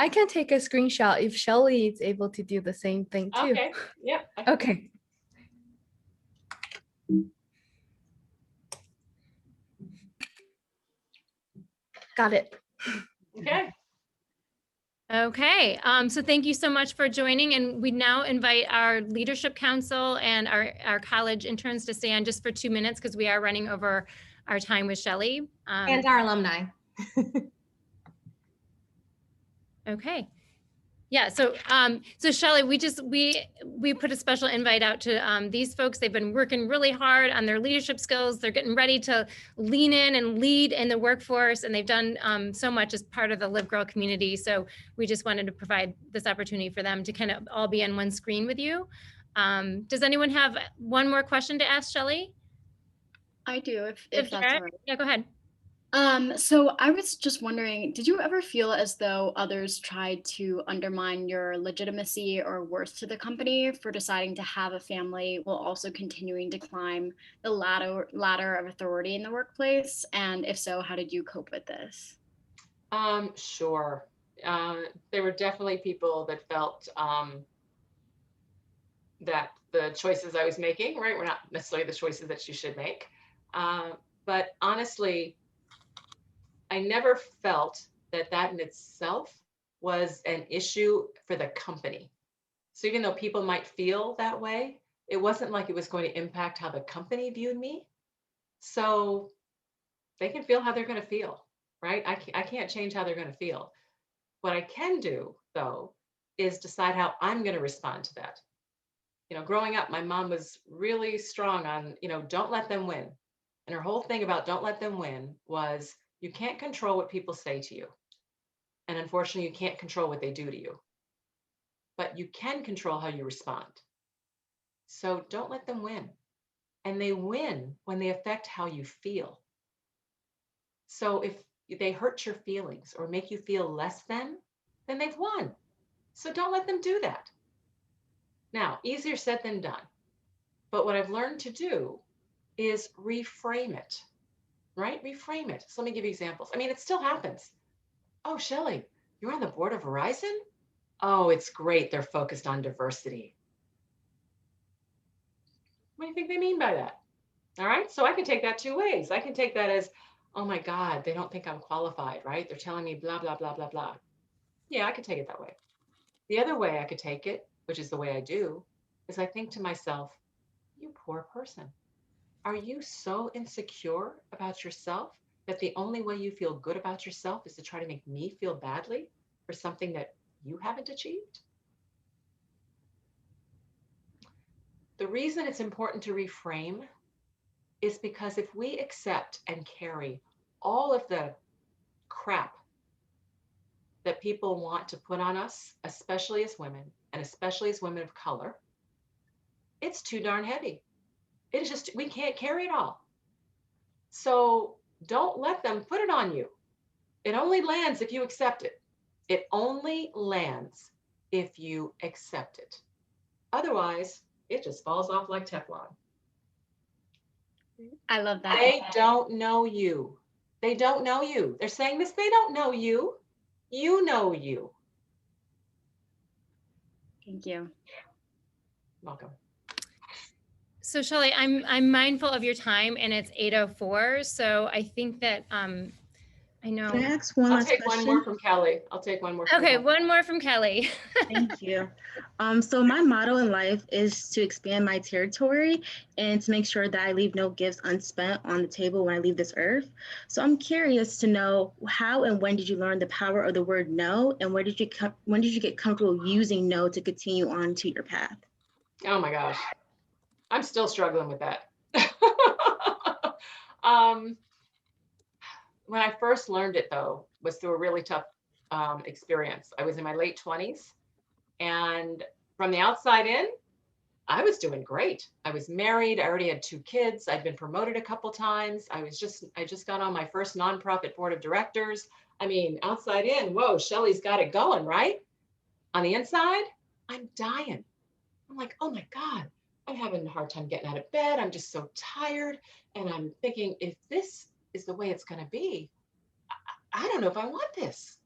can take a screenshot if Shellye is able to do the same thing too. Okay. Yep. Okay. Got it. Okay. Okay, so thank you so much for joining, and we now invite our leadership council and our college interns to stay on just for 2 minutes because we are running over our time with Shellye. And our alumni. Okay. Yeah, so Shellye, we put a special invite out to these folks. They've been working really hard on their leadership skills. They're getting ready to lean in and lead in the workforce, and they've done so much as part of the LiveGirl community. So we just wanted to provide this opportunity for them to kind of all be on one screen with you. Does anyone have one more question to ask Shellye? I do, if that's all right. Yeah, go ahead. So I was just wondering, did you ever feel as though others tried to undermine your legitimacy or worth to the company for deciding to have a family while also continuing to climb the ladder of authority in the workplace? And if so, how did you cope with this? Sure. There were definitely people that felt that the choices I was making, right, were not necessarily the choices that you should make. But honestly, I never felt that in itself was an issue for the company. So even though people might feel that way, it wasn't like it was going to impact how the company viewed me. So they can feel how they're going to feel, right? I can't change how they're going to feel. What I can do, though, is decide how I'm going to respond to that. You know, growing up, my mom was really strong on, don't let them win. And her whole thing about don't let them win was, you can't control what people say to you. And unfortunately, you can't control what they do to you. But you can control how you respond. So don't let them win. And they win when they affect how you feel. So if they hurt your feelings or make you feel less than, then they've won. So don't let them do that. Now, easier said than done. But what I've learned to do is reframe it. Right? Reframe it. So let me give you examples. I mean, it still happens. Oh, Shellye, you're on the board of Verizon? Oh, it's great. They're focused on diversity. What do you think they mean by that? All right. So I can take that 2 ways. I can take that as, oh my God, they don't think I'm qualified, right? They're telling me blah, blah, blah, blah, blah. Yeah, I could take it that way. The other way I could take it, which is the way I do, is I think to myself, you poor person. Are you so insecure about yourself that the only way you feel good about yourself is to try to make me feel badly for something that you haven't achieved? The reason it's important to reframe is because if we accept and carry all of the crap that people want to put on us, especially as women, and especially as women of color, it's too darn heavy. It's just, we can't carry it all. So don't let them put it on you. It only lands if you accept it. It only lands if you accept it. Otherwise, it just falls off like Teflon. I love that. They don't know you. They don't know you. They're saying this, they don't know you. You know you. Thank you. Welcome. So Shellye, I'm mindful of your time, and it's 8:04. So I think that I know. Can I ask one I'll last take question? one more from Kelly. I'll take one more from Okay, Kelly. one more from Kelly. Thank you. So my motto in life is to expand my territory and to make sure that I leave no gifts unspent on the table when I leave this earth. So I'm curious to know, how and when did you learn the power of the word no, and when did you get comfortable using no to continue on to your path? Oh my gosh, I'm still struggling with that. When I first learned it, though, was through a really tough experience. I was in my late 20s, and from the outside in, I was doing great. I was married. I already had 2 kids. I'd been promoted a couple times. I just got on my first nonprofit board of directors. I mean, outside in, whoa, Shelley's got it going, right? On the inside, I'm dying. I'm like, oh my God, I'm having a hard time getting out of bed. I'm just so tired. And I'm thinking, if this is the way it's going to be, I don't know if I want this.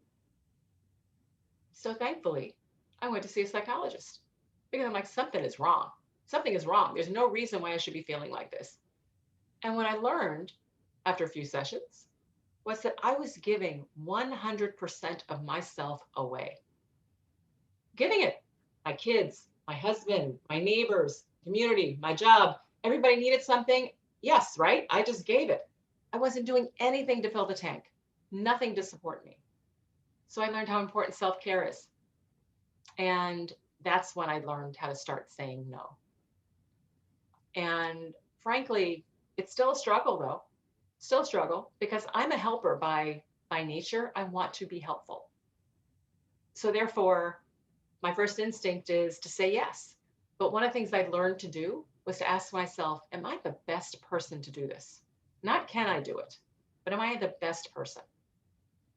So thankfully, I went to see a psychologist because I'm like, something is wrong. Something is wrong. There's no reason why I should be feeling like this. And what I learned after a few sessions was that I was giving 100% of myself away. Giving it. My kids, my husband, my neighbors, community, my job, everybody needed something. Yes, right? I just gave it. I wasn't doing anything to fill the tank, nothing to support me. So I learned how important self-care is. And that's when I learned how to start saying no. And frankly, it's still a struggle though. Still a struggle because I'm a helper by nature. I want to be helpful. So therefore, my first instinct is to say yes. But one of the things I learned to do was to ask myself, am I the best person to do this? Not can I do it, but am I the best person?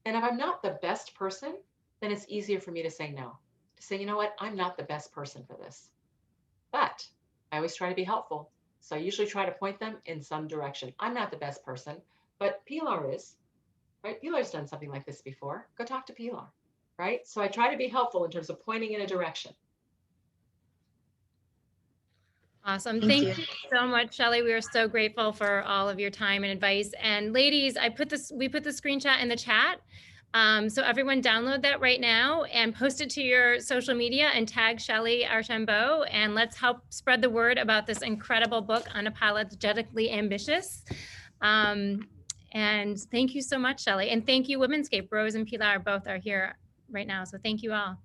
And if I'm not the best person, then it's easier for me to say no. To say, you know what, I'm not the best person for this. But I always try to be helpful. So I usually try to point them in some direction. I'm not the best person, but Pilar is, right? Pilar's done something like this before. Go talk to Pilar, right? So I try to be helpful in terms of pointing in a direction. Awesome. Thank you so much, Shellye. We are so grateful for all of your time and advice. And ladies, we put the screenshot in the chat. So everyone download that right now and post it to your social media and tag Shellye Archambeau, and let's help spread the word about this incredible book, Unapologetically Ambitious. And thank you so much, Shellye. And thank you, Womenscape. Rose and Pilar both are here right now. So thank you all.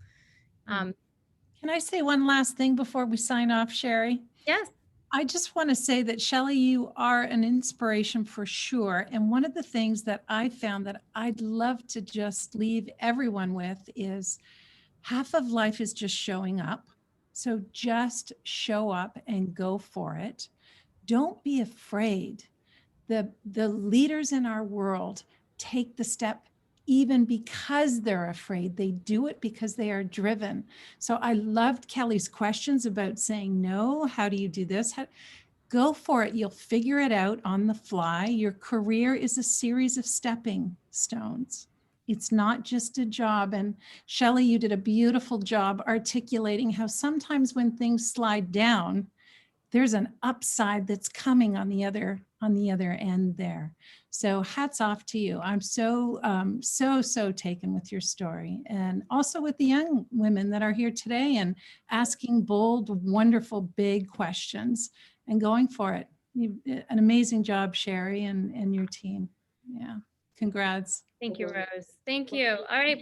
Can I say one last thing before we sign off, Sherry? Yes. I just want to say that, Shellye, you are an inspiration for sure. And one of the things that I found that I'd love to just leave everyone with is half of life is just showing up. So just show up and go for it. Don't be afraid. The leaders in our world take the step even because they're afraid. They do it because they are driven. So I loved Kelly's questions about saying no. How do you do this? Go for it. You'll figure it out on the fly. Your career is a series of stepping stones. It's not just a job. And Shellye, you did a beautiful job articulating how sometimes when things slide down, there's an upside that's coming on the other end there. So hats off to you. I'm so taken with your story, and also with the young women that are here today and asking bold, wonderful, big questions and going for it. An amazing job, Sherry, and your team. Yeah, congrats. Thank you, Rose. Thank you. All right.